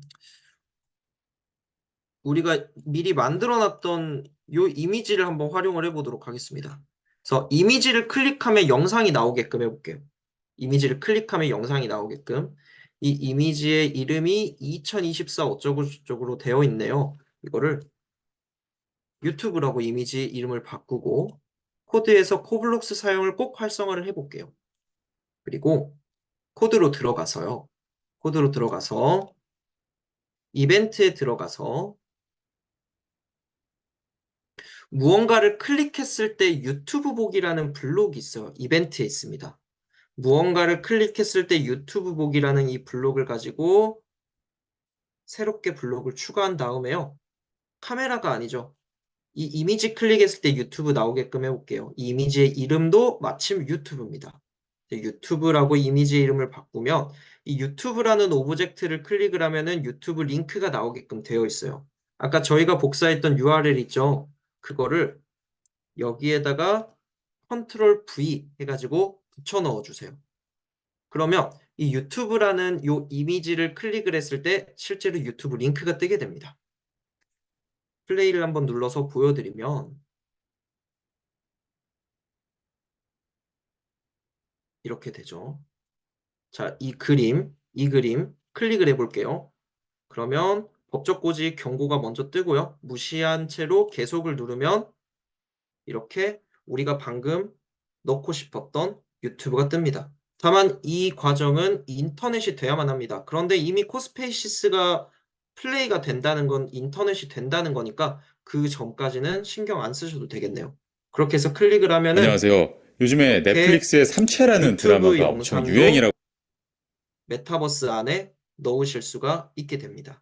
우리가 미리 만들어놨던 요 이미지를 한번 활용을 해보도록 하겠습니다. 그래서 이미지를 클릭하면 영상이 나오게끔 해볼게요. 이미지를 클릭하면 영상이 나오게끔. 이 이미지의 이름이 2024 어쩌고 저쩌고로 되어 있네요. 이거를 유튜브라고 이미지 이름을 바꾸고 코드에서 코블록스 사용을 꼭 활성화를 해볼게요. 그리고 코드로 들어가서, 코드로 들어가서, 이벤트에 들어가서, 이벤트에 들어가서, 이벤트에 들어가서, 이벤트에 들어가서, 이벤트에 들어가서, 이벤트에 들어가서, 이벤트에 들어가서, 이벤트에 들어가서, 이벤트에 들어가서, 이벤트에 들어가서, 이벤트에 들어가서, 이벤트에 들어가서, 무언가를 클릭했을 때 유튜브 보기라는 블록이 있어요. 이벤트에 있습니다. 무언가를 클릭했을 때 유튜브 보기라는 이 블록을 가지고 새롭게 블록을 추가한 다음에요. 카메라가 아니죠. 이 이미지 클릭했을 때 유튜브 나오게끔 해볼게요. 이 이미지의 이름도 마침 유튜브입니다. 유튜브라고 이미지 이름을 바꾸면 이 유튜브라는 오브젝트를 클릭을 하면은 유튜브 링크가 나오게끔 되어 있어요. 아까 저희가 복사했던 URL 있죠? 그거를 여기에다가 컨트롤 V 해가지고 붙여 넣어주세요. 그러면 이 유튜브라는 요 이미지를 클릭을 했을 때 실제로 유튜브 링크가 뜨게 됩니다. 플레이를 한번 눌러서 보여드리면 이렇게 되죠. 자, 이 그림 클릭을 해볼게요. 그러면 법적 고지 경고가 먼저 뜨고요. 무시한 채로 계속을 누르면 이렇게 우리가 방금 넣고 싶었던 유튜브가 뜹니다. 다만 이 과정은 인터넷이 돼야만 합니다. 그런데 이미 코스페이시스가 플레이가 된다는 건 인터넷이 된다는 거니까 그 전까지는 신경 안 쓰셔도 되겠네요. 그렇게 해서 클릭을 하면은 안녕하세요. 요즘에 이렇게 넷플릭스의 삼체라는 유튜브 드라마가 엄청 영상도 유행이라고. 메타버스 안에 넣으실 수가 있게 됩니다.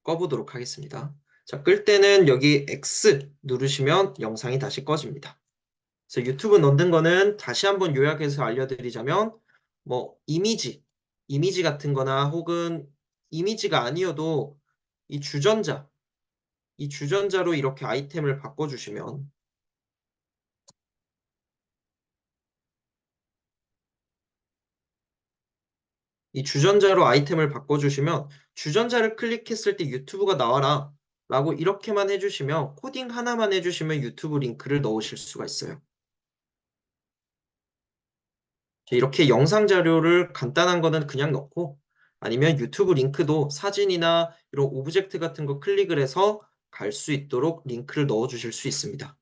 꺼보도록 하겠습니다. 자, 끌 때는 여기 X 누르시면 영상이 다시 꺼집니다. 그래서 유튜브 넣는 거는 다시 한번 요약해서 알려드리자면 뭐 이미지 같은 거나 혹은 이미지가 아니어도 이 주전자로 이렇게 아이템을 바꿔주시면 이 주전자로 아이템을 바꿔주시면 주전자를 클릭했을 때 유튜브가 나와라 라고 이렇게만 해주시면 코딩 하나만 해주시면 유튜브 링크를 넣으실 수가 있어요. 이렇게 영상 자료를 간단한 거는 그냥 넣고 아니면 유튜브 링크도 사진이나 이런 오브젝트 같은 거 클릭을 해서 갈 수 있도록 링크를 넣어 주실 수 있습니다.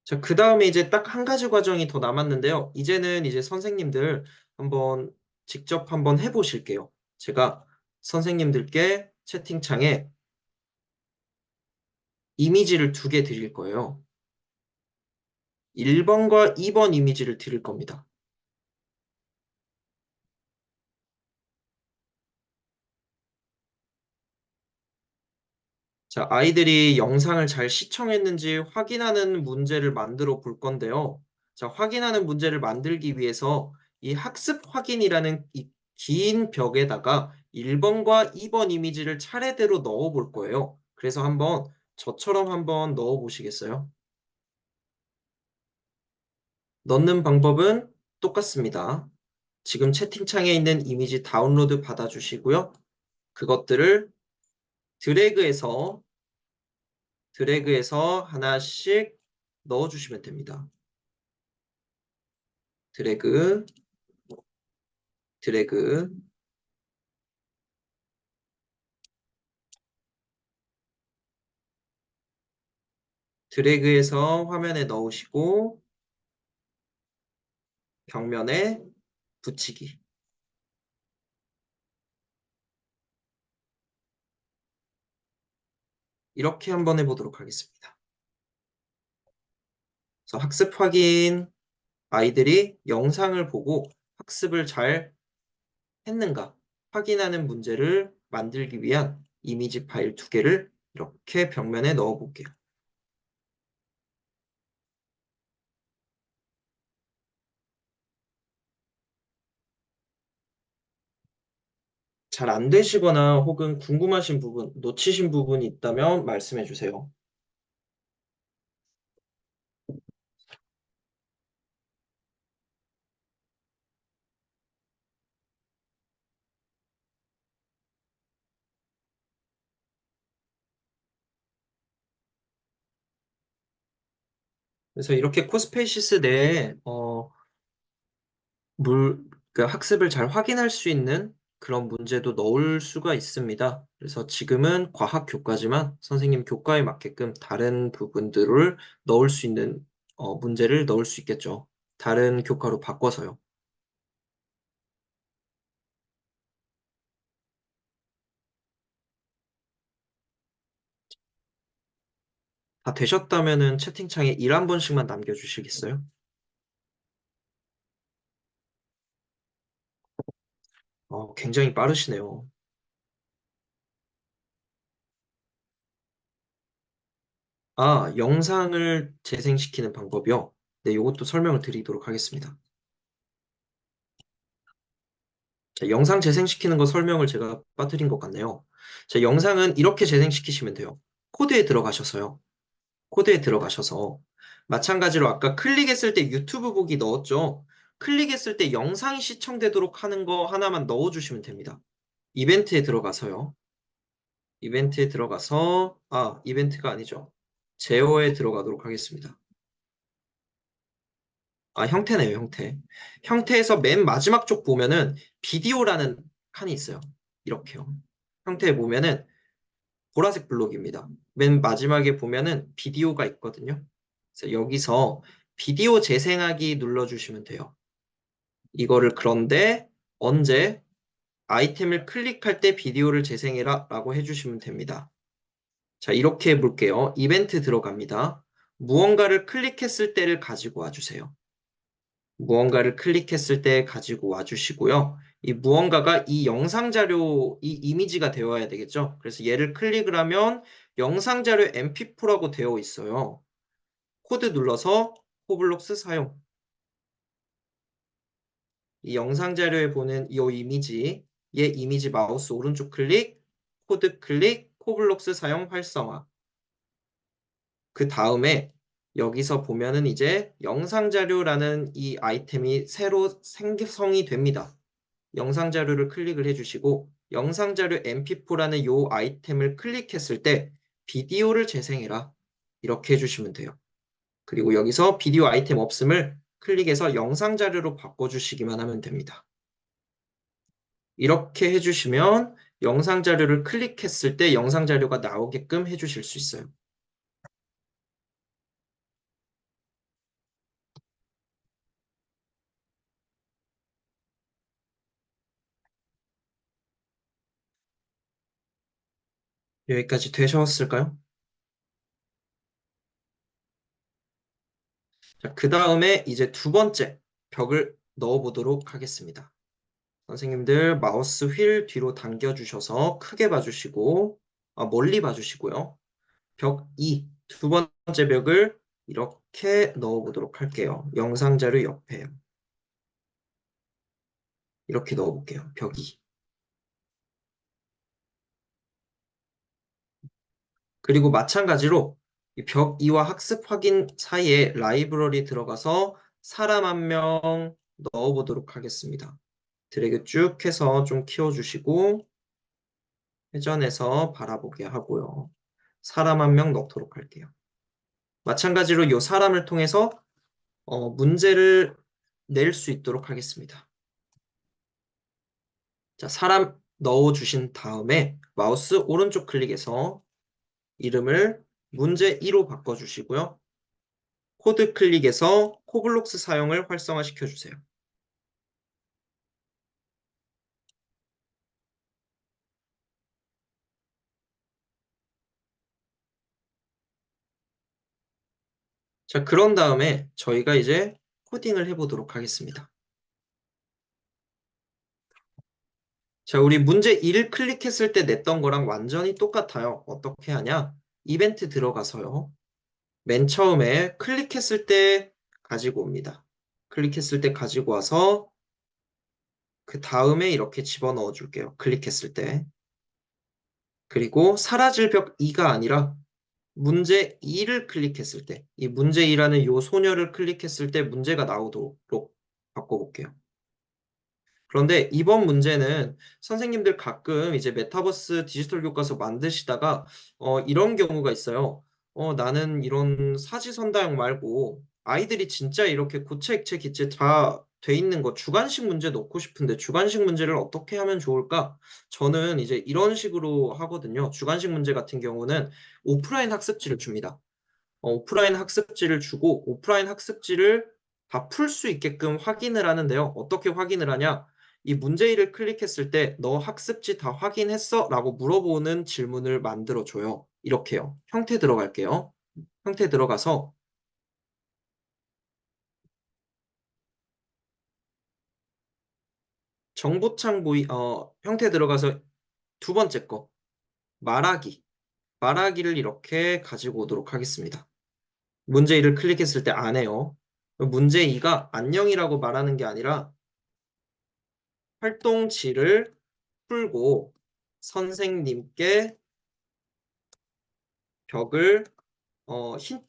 자, 그 다음에 이제 딱 한 가지 과정이 더 남았는데요. 이제는 이제 선생님들 한번 직접 한번 해보실게요. 제가 선생님들께 채팅창에 이미지를 2개 드릴 거예요. 1번과 2번 이미지를 드릴 겁니다. 자, 아이들이 영상을 잘 시청했는지 확인하는 문제를 만들어 볼 건데요. 자, 확인하는 문제를 만들기 위해서 이 학습 확인이라는 이 긴 벽에다가 1번과 2번 이미지를 차례대로 넣어 볼 거예요. 그래서 한번 저처럼 한번 넣어 보시겠어요? 넣는 방법은 똑같습니다. 지금 채팅창에 있는 이미지 다운로드 받아주시고요. 그것들을 드래그해서 하나씩 넣어주시면 됩니다. 드래그, 드래그. 드래그해서 화면에 넣으시고 벽면에 붙이기. 이렇게 한번 해보도록 하겠습니다. 그래서 학습 확인, 아이들이 영상을 보고 학습을 잘 했는가 확인하는 문제를 만들기 위한 이미지 파일 2개를 이렇게 벽면에 넣어 볼게요. 잘 안 되시거나 혹은 궁금하신 부분, 놓치신 부분이 있다면 말씀해 주세요. 그래서 이렇게 코스페이시스 내에 그 학습을 잘 확인할 수 있는 그런 문제도 넣을 수가 있습니다. 그래서 지금은 과학 교과지만 선생님 교과에 맞게끔 다른 부분들을 넣을 수 있는 문제를 넣을 수 있겠죠. 다른 교과로 바꿔서요. 다 되셨다면은 채팅창에 1 한 번씩만 남겨주시겠어요? 굉장히 빠르시네요. 영상을 재생시키는 방법이요? 네, 이것도 설명을 드리도록 하겠습니다. 자, 영상 재생시키는 거 설명을 제가 빠뜨린 것 같네요. 자, 영상은 이렇게 재생시키시면 돼요. 코드에 들어가셔서요. 코드에 들어가셔서 마찬가지로 아까 클릭했을 때 유튜브 보기 넣었죠? 클릭했을 때 영상이 시청되도록 하는 거 하나만 넣어주시면 됩니다. 이벤트에 들어가서요. 이벤트에 들어가서 이벤트가 아니죠. 제어에 들어가도록 하겠습니다. 형태네요, 형태. 형태에서 맨 마지막 쪽 보면은 비디오라는 칸이 있어요. 이렇게요. 형태에 보면은 보라색 블록입니다. 맨 마지막에 보면은 비디오가 있거든요. 그래서 여기서 비디오 재생하기 눌러주시면 돼요. 이거를 그런데 언제 아이템을 클릭할 때 비디오를 재생해라 라고 해주시면 됩니다. 자, 이렇게 해볼게요. 이벤트 들어갑니다. 무언가를 클릭했을 때를 가지고 와주세요. 무언가를 클릭했을 때 가지고 와주시고요. 이 무언가가 이 영상 자료, 이 이미지가 되어야 되겠죠. 그래서 얘를 클릭을 하면 영상 자료 mp4라고 되어 있어요. 코드 눌러서 코블록스 사용. 이 영상 자료에 보는 이 이미지, 얘 이미지 마우스 오른쪽 클릭, 코드 클릭, 코블록스 사용 활성화. 그 다음에 여기서 보면은 이제 영상 자료라는 이 아이템이 새로 생성이 됩니다. 영상 자료를 클릭을 해주시고 영상 자료 mp4라는 요 아이템을 클릭했을 때 비디오를 재생해라. 이렇게 해주시면 돼요. 그리고 여기서 비디오 아이템 없음을 클릭해서 영상 자료로 바꿔주시기만 하면 됩니다. 이렇게 해주시면 영상 자료를 클릭했을 때 영상 자료가 나오게끔 해주실 수 있어요. 여기까지 되셨을까요? 자, 그 다음에 이제 두 번째 벽을 넣어보도록 하겠습니다. 선생님들 마우스 휠 뒤로 당겨주셔서 크게 봐주시고 멀리 봐주시고요. 벽 2, 두 번째 벽을 이렇게 넣어보도록 할게요. 영상 자료 옆에 이렇게 넣어볼게요. 벽 2. 그리고 마찬가지로 이 벽 2와 학습 확인 사이에 라이브러리 들어가서 사람 한 명 넣어보도록 하겠습니다. 드래그 쭉 해서 좀 키워주시고 회전해서 바라보게 하고요. 사람 한 명 넣도록 할게요. 마찬가지로 이 사람을 통해서 문제를 낼 수 있도록 하겠습니다. 자, 사람 넣어주신 다음에 마우스 오른쪽 클릭해서 이름을 문제 2로 바꿔주시고요. 코드 클릭해서 코블록스 사용을 활성화시켜 주세요. 자, 그런 다음에 저희가 이제 코딩을 해보도록 하겠습니다. 자, 우리 문제 1을 클릭했을 때 냈던 거랑 완전히 똑같아요. 어떻게 하냐? 이벤트 들어가서요. 맨 처음에 클릭했을 때 가지고 옵니다. 클릭했을 때 가지고 와서 그 다음에 이렇게 집어넣어 줄게요. 클릭했을 때. 그리고 사라질 벽 2가 아니라 문제 2를 클릭했을 때, 이 문제 2라는 요 소녀를 클릭했을 때 문제가 나오도록 바꿔볼게요. 그런데 이번 문제는 선생님들 가끔 이제 메타버스 디지털 교과서 만드시다가 이런 경우가 있어요. 나는 이런 사지선다형 말고 아이들이 진짜 이렇게 고체, 액체, 기체 다 돼 있는 거 주관식 문제 넣고 싶은데 주관식 문제를 어떻게 하면 좋을까? 저는 이제 이런 식으로 하거든요. 주관식 문제 같은 경우는 오프라인 학습지를 줍니다. 오프라인 학습지를 주고 오프라인 학습지를 다 풀 수 있게끔 확인을 하는데요. 어떻게 확인을 하냐? 이 문제일을 클릭했을 때 너 학습지 다 확인했어? 라고 물어보는 질문을 만들어줘요. 이렇게요. 형태 들어갈게요. 형태 들어가서 정보창 형태 들어가서 두 번째 거 말하기를 이렇게 가지고 오도록 하겠습니다. 문제 1을 클릭했을 때 안 해요. 문제 2가 안녕이라고 말하는 게 아니라 활동지를 풀고 선생님께 벽을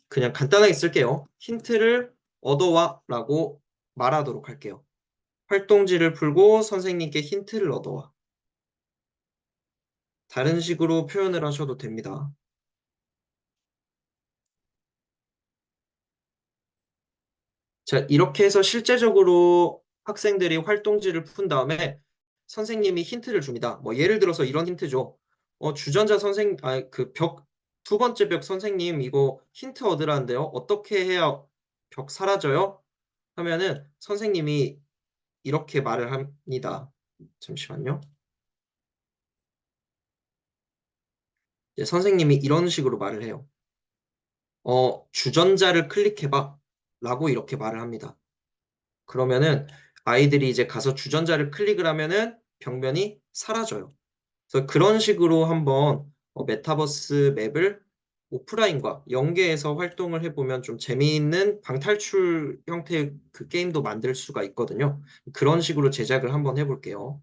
그냥 간단하게 쓸게요. 힌트를 얻어와 라고 말하도록 할게요. 활동지를 풀고 선생님께 힌트를 얻어와. 다른 식으로 표현을 하셔도 됩니다. 자, 이렇게 해서 실제적으로 학생들이 활동지를 푼 다음에 선생님이 힌트를 줍니다. 뭐 예를 들어서 이런 힌트죠. 주전자 두 번째 벽 선생님 이거 힌트 얻으라는데요. 어떻게 해야 벽 사라져요? 하면은 선생님이 이렇게 말을 합니다. 잠시만요. 이제 선생님이 이런 식으로 말을 해요. 주전자를 클릭해봐 라고 이렇게 말을 합니다. 그러면은 아이들이 이제 가서 주전자를 클릭을 하면은 벽면이 사라져요. 그래서 그런 식으로 한번 메타버스 맵을 오프라인과 연계해서 활동을 해보면 좀 재미있는 방탈출 형태의 그 게임도 만들 수가 있거든요. 그런 식으로 제작을 한번 해볼게요.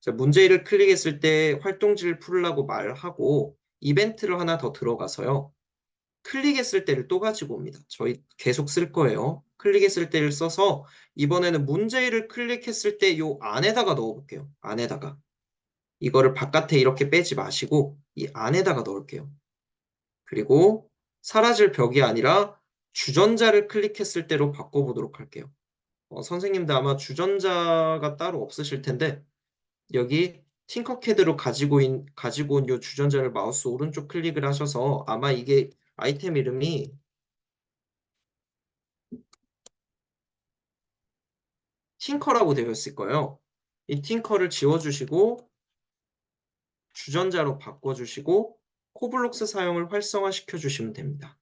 자, 문제 1을 클릭했을 때 활동지를 풀으라고 말하고 이벤트를 하나 더 들어가서요. 클릭했을 때를 또 가지고 옵니다. 저희 계속 쓸 거예요. 클릭했을 때를 써서 이번에는 문제 1을 클릭했을 때 요 안에다가 넣어볼게요. 안에다가. 이거를 바깥에 이렇게 빼지 마시고 이 안에다가 넣을게요. 그리고 사라질 벽이 아니라 주전자를 클릭했을 때로 바꿔보도록 할게요. 선생님도 아마 주전자가 따로 없으실 텐데 여기 팅커캐드로 가지고 온 이 주전자를 마우스 오른쪽 클릭을 하셔서 아마 이게 아이템 이름이 팅커라고 되어 있을 거예요. 이 팅커를 지워주시고 주전자로 바꿔주시고 코블록스 사용을 활성화시켜 주시면 됩니다.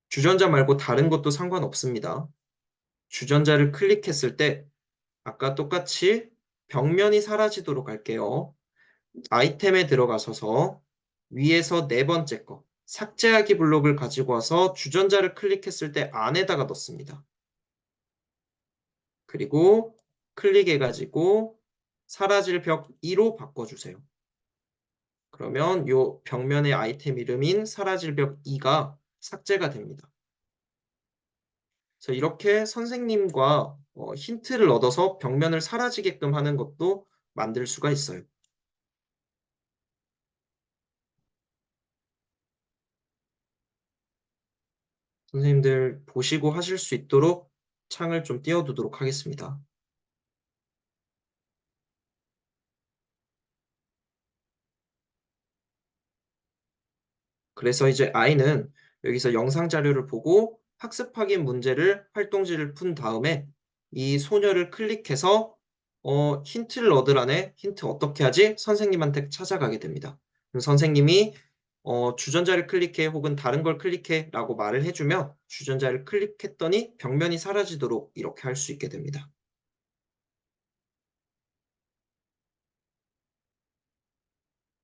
주전자 말고 다른 것도 상관없습니다. 주전자를 클릭했을 때 아까 똑같이 벽면이 사라지도록 할게요. 아이템에 들어가셔서 위에서 네 번째 거 삭제하기 블록을 가지고 와서 주전자를 클릭했을 때 안에다가 넣습니다. 그리고 클릭해가지고 사라질 벽 2로 바꿔주세요. 그러면 이 벽면의 아이템 이름인 사라질 벽 2가 삭제가 됩니다. 그래서 이렇게 선생님과 힌트를 얻어서 벽면을 사라지게끔 하는 것도 만들 수가 있어요. 선생님들 보시고 하실 수 있도록 창을 좀 띄워두도록 하겠습니다. 그래서 이제 아이는 여기서 영상 자료를 보고 학습 확인 문제를 활동지를 푼 다음에 이 소녀를 클릭해서 힌트를 얻으라네. 힌트 어떻게 하지? 선생님한테 찾아가게 됩니다. 그럼 선생님이 주전자를 클릭해 혹은 다른 걸 클릭해 라고 말을 해주면 주전자를 클릭했더니 벽면이 사라지도록 이렇게 할 수 있게 됩니다.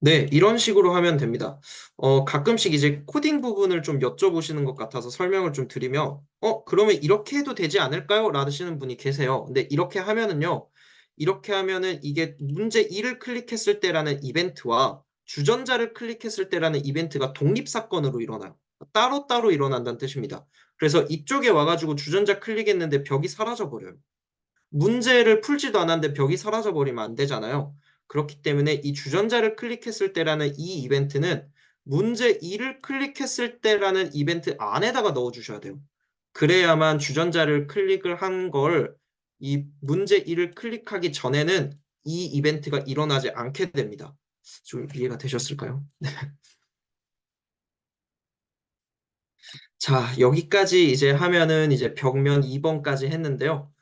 네, 이런 식으로 하면 됩니다. 가끔씩 이제 코딩 부분을 좀 여쭤보시는 것 같아서 설명을 좀 드리면, 그러면 이렇게 해도 되지 않을까요? 라시는 분이 계세요. 근데 이렇게 하면은요, 이렇게 하면은 이게 문제 1을 클릭했을 때라는 이벤트와 주전자를 클릭했을 때라는 이벤트가 독립사건으로 일어나요. 따로따로 일어난다는 뜻입니다. 그래서 이쪽에 와가지고 주전자 클릭했는데 벽이 사라져버려요. 문제를 풀지도 않았는데 벽이 사라져 버리면 안 되잖아요. 그렇기 때문에 이 주전자를 클릭했을 때라는 이 이벤트는 문제 2를 클릭했을 때라는 이벤트 안에다가 넣어 주셔야 돼요. 그래야만 주전자를 클릭을 한 걸 이 문제 1을 클릭하기 전에는 이 이벤트가 일어나지 않게 됩니다. 좀 이해가 되셨을까요? 자, 여기까지 이제 하면은 이제 벽면 2번까지 했는데요.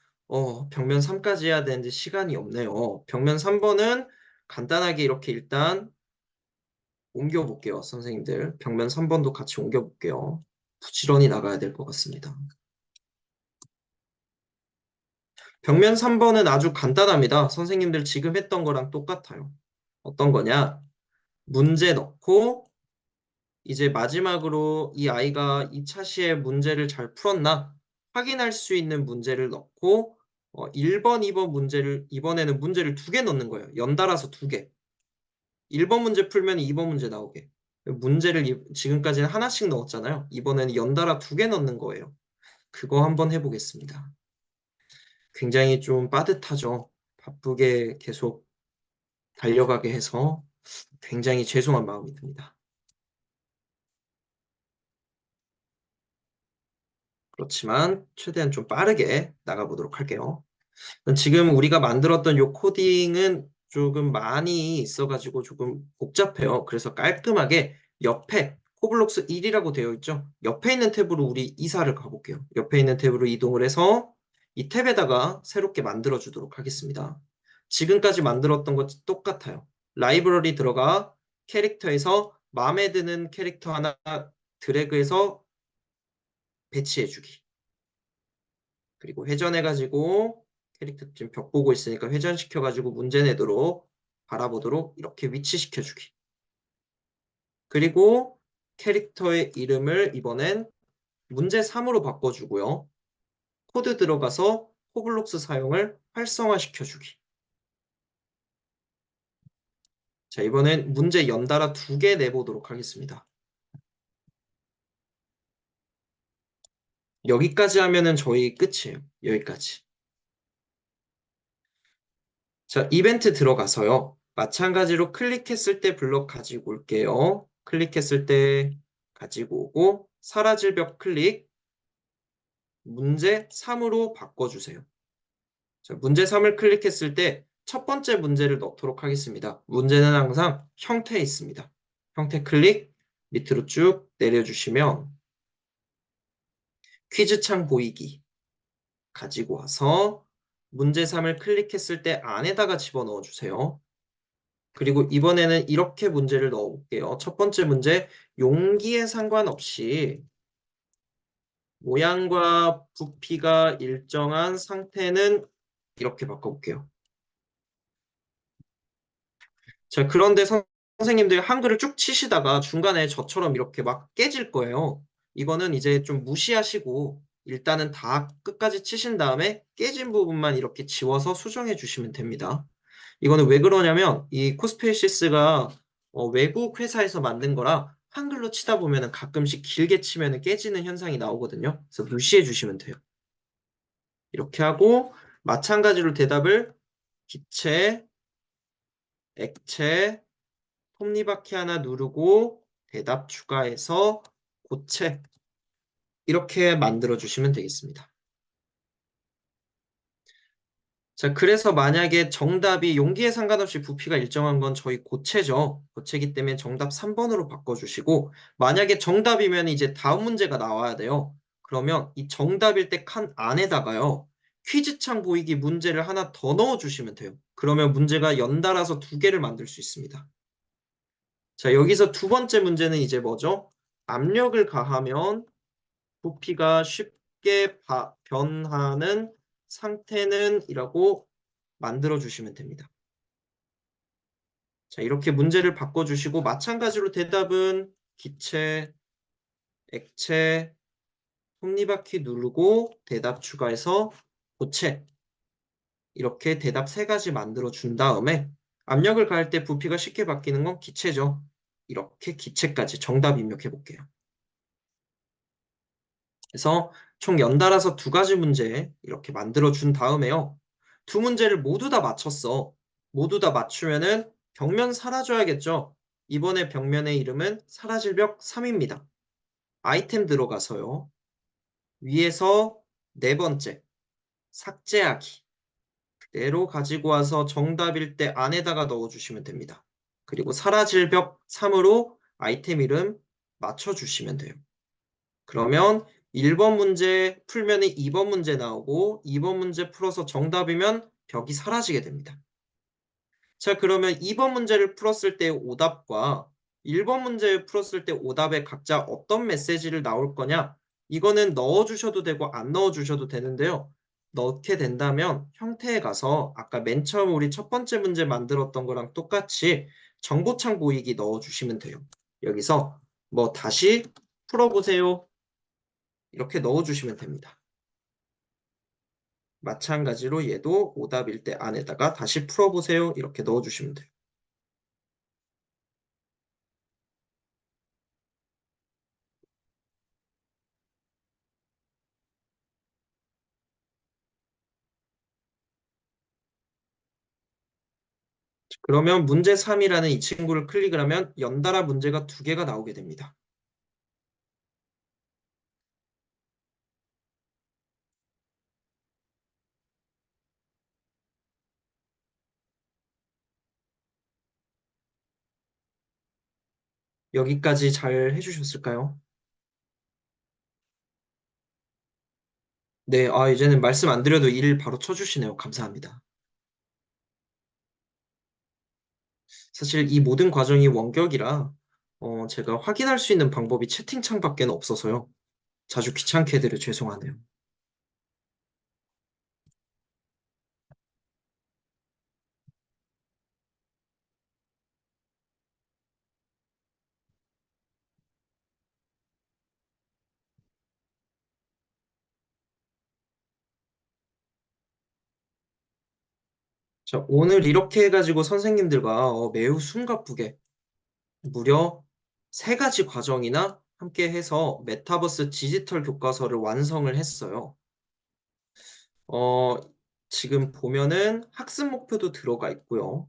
벽면 3까지 해야 되는데 시간이 없네요. 벽면 3번은 간단하게 이렇게 일단 옮겨볼게요, 선생님들. 벽면 3번도 같이 옮겨볼게요. 부지런히 나가야 될 것 같습니다. 벽면 3번은 아주 간단합니다. 선생님들 지금 했던 거랑 똑같아요. 어떤 거냐? 문제 넣고 이제 마지막으로 이 아이가 2차 시에 문제를 잘 풀었나 확인할 수 있는 문제를 넣고 1번, 2번 문제를 이번에는 문제를 2개 넣는 거예요. 연달아서 2개. 1번 문제 풀면 2번 문제 나오게. 문제를 지금까지는 하나씩 넣었잖아요. 이번에는 연달아 2개 넣는 거예요. 그거 한번 해보겠습니다. 굉장히 좀 빠듯하죠. 바쁘게 계속 달려가게 해서 굉장히 죄송한 마음이 듭니다. 그렇지만 최대한 좀 빠르게 나가보도록 할게요. 지금 우리가 만들었던 요 코딩은 조금 많이 있어가지고 조금 복잡해요. 그래서 깔끔하게 옆에 코블록스 1이라고 되어 있죠. 옆에 있는 탭으로 우리 이사를 가볼게요. 옆에 있는 탭으로 이동을 해서 이 탭에다가 새롭게 만들어 주도록 하겠습니다. 지금까지 만들었던 것 똑같아요. 라이브러리 들어가 캐릭터에서 마음에 드는 캐릭터 하나 드래그해서 배치해주기. 그리고 회전해가지고 캐릭터 지금 벽 보고 있으니까 회전시켜가지고 문제 내도록 바라보도록 이렇게 위치시켜주기. 그리고 캐릭터의 이름을 이번엔 문제 3으로 바꿔주고요. 코드 들어가서 코블록스 사용을 활성화시켜주기. 자, 이번엔 문제 연달아 2개 내보도록 하겠습니다. 여기까지 하면은 저희 끝이에요. 여기까지. 자, 이벤트 들어가서요. 마찬가지로 클릭했을 때 블럭 가지고 올게요. 클릭했을 때 가지고 오고 사라질 벽 클릭 문제 3으로 바꿔주세요. 자, 문제 3을 클릭했을 때 첫 번째 문제를 넣도록 하겠습니다. 문제는 항상 형태에 있습니다. 형태 클릭 밑으로 쭉 내려주시면 퀴즈 창 보이기 가지고 와서 문제 3을 클릭했을 때 안에다가 집어넣어 주세요. 그리고 이번에는 이렇게 문제를 넣어볼게요. 첫 번째 문제, 용기에 상관없이 모양과 부피가 일정한 상태는 이렇게 바꿔볼게요. 자, 그런데 선생님들 한글을 쭉 치시다가 중간에 저처럼 이렇게 막 깨질 거예요. 이거는 이제 좀 무시하시고 일단은 다 끝까지 치신 다음에 깨진 부분만 이렇게 지워서 수정해 주시면 됩니다. 이거는 왜 그러냐면 이 코스페이시스가 외국 회사에서 만든 거라 한글로 치다 보면은 가끔씩 길게 치면은 깨지는 현상이 나오거든요. 그래서 무시해 주시면 돼요. 이렇게 하고 마찬가지로 대답을 기체, 액체, 톱니바퀴 하나 누르고 대답 추가해서 고체 이렇게 만들어 주시면 되겠습니다. 자, 그래서 만약에 정답이 용기에 상관없이 부피가 일정한 건 저희 고체죠. 고체이기 때문에 정답 3번으로 바꿔주시고 만약에 정답이면 이제 다음 문제가 나와야 돼요. 그러면 이 정답일 때 칸 안에다가요. 퀴즈창 보이기 문제를 하나 더 넣어주시면 돼요. 그러면 문제가 연달아서 2개를 만들 수 있습니다. 자, 여기서 두 번째 문제는 이제 뭐죠? 압력을 가하면 부피가 쉽게 변하는 상태는 이라고 만들어 주시면 됩니다. 자, 이렇게 문제를 바꿔주시고 마찬가지로 대답은 기체, 액체, 톱니바퀴 누르고 대답 추가해서 고체 이렇게 대답 3가지 만들어 준 다음에 압력을 가할 때 부피가 쉽게 바뀌는 건 기체죠. 이렇게 기체까지 정답 입력해 볼게요. 그래서 총 연달아서 2가지 문제 이렇게 만들어 준 다음에요. 2문제를 모두 다 맞췄어. 모두 다 맞추면은 벽면 사라져야겠죠. 이번에 벽면의 이름은 사라질 벽 3입니다. 아이템 들어가서요. 위에서 4번째 삭제하기 그대로 가지고 와서 정답일 때 안에다가 넣어주시면 됩니다. 그리고 사라질 벽 3으로 아이템 이름 맞춰주시면 돼요. 그러면 1번 문제 풀면 2번 문제 나오고 2번 문제 풀어서 정답이면 벽이 사라지게 됩니다. 자, 그러면 2번 문제를 풀었을 때의 오답과 1번 문제 풀었을 때 오답에 각자 어떤 메시지를 나올 거냐? 이거는 넣어주셔도 되고 안 넣어주셔도 되는데요. 넣게 된다면 형태에 가서 아까 맨 처음 우리 첫 번째 문제 만들었던 거랑 똑같이 정보창 보이기 넣어주시면 돼요. 여기서 뭐 다시 풀어보세요. 이렇게 넣어주시면 됩니다. 마찬가지로 얘도 오답일 때 안에다가 다시 풀어보세요. 이렇게 넣어주시면 돼요. 그러면 문제 3이라는 이 친구를 클릭을 하면 연달아 문제가 2개가 나오게 됩니다. 여기까지 잘 해주셨을까요? 네, 이제는 말씀 안 드려도 일 바로 쳐주시네요. 감사합니다. 사실 이 모든 과정이 원격이라 제가 확인할 수 있는 방법이 채팅창밖에 없어서요. 자주 귀찮게 해드려 죄송하네요. 자, 오늘 이렇게 해가지고 선생님들과 매우 숨가쁘게 무려 3가지 과정이나 함께 해서 메타버스 디지털 교과서를 완성을 했어요. 어, 지금 보면은 학습 목표도 들어가 있고요.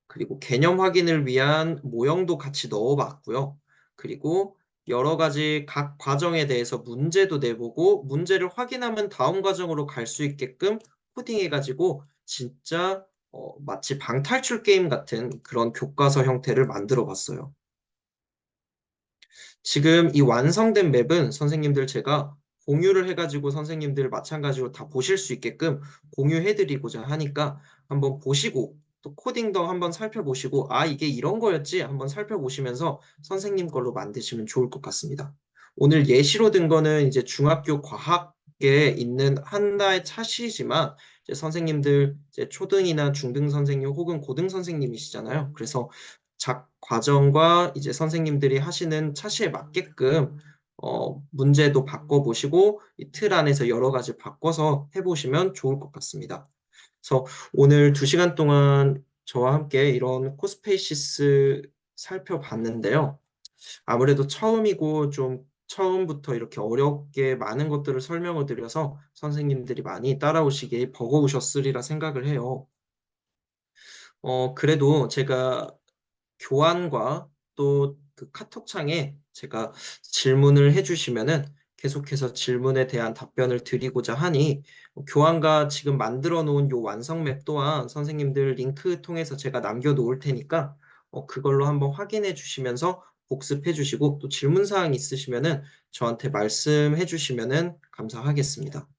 그리고 개념 확인을 위한 모형도 같이 넣어봤고요. 그리고 여러 가지 각 과정에 대해서 문제도 내보고 문제를 확인하면 다음 과정으로 갈 수 있게끔 코딩해가지고 진짜 마치 방탈출 게임 같은 그런 교과서 형태를 만들어 봤어요. 지금 이 완성된 맵은 선생님들 제가 공유를 해가지고 선생님들 마찬가지로 다 보실 수 있게끔 공유해드리고자 하니까 한번 보시고 또 코딩도 한번 살펴보시고 이게 이런 거였지 한번 살펴보시면서 선생님 걸로 만드시면 좋을 것 같습니다. 오늘 예시로 든 거는 이제 중학교 과학에 있는 하나의 차시지만 이제 선생님들 이제 초등이나 중등 선생님 혹은 고등 선생님이시잖아요. 그래서 작 과정과 이제 선생님들이 하시는 차시에 맞게끔 문제도 바꿔보시고 이 틀 안에서 여러 가지 바꿔서 해보시면 좋을 것 같습니다. 그래서 오늘 2시간 동안 저와 함께 이런 코스페이시스 살펴봤는데요. 아무래도 처음이고 좀 처음부터 이렇게 어렵게 많은 것들을 설명을 드려서 선생님들이 많이 따라오시기 버거우셨으리라 생각을 해요. 그래도 제가 교환과 또 그 카톡창에 제가 질문을 해주시면은 계속해서 질문에 대한 답변을 드리고자 하니 교환과 지금 만들어 놓은 요 완성 맵 또한 선생님들 링크 통해서 제가 남겨 놓을 테니까 그걸로 한번 확인해 주시면서 복습해 주시고 또 질문 사항 있으시면은 저한테 말씀해 주시면은 감사하겠습니다.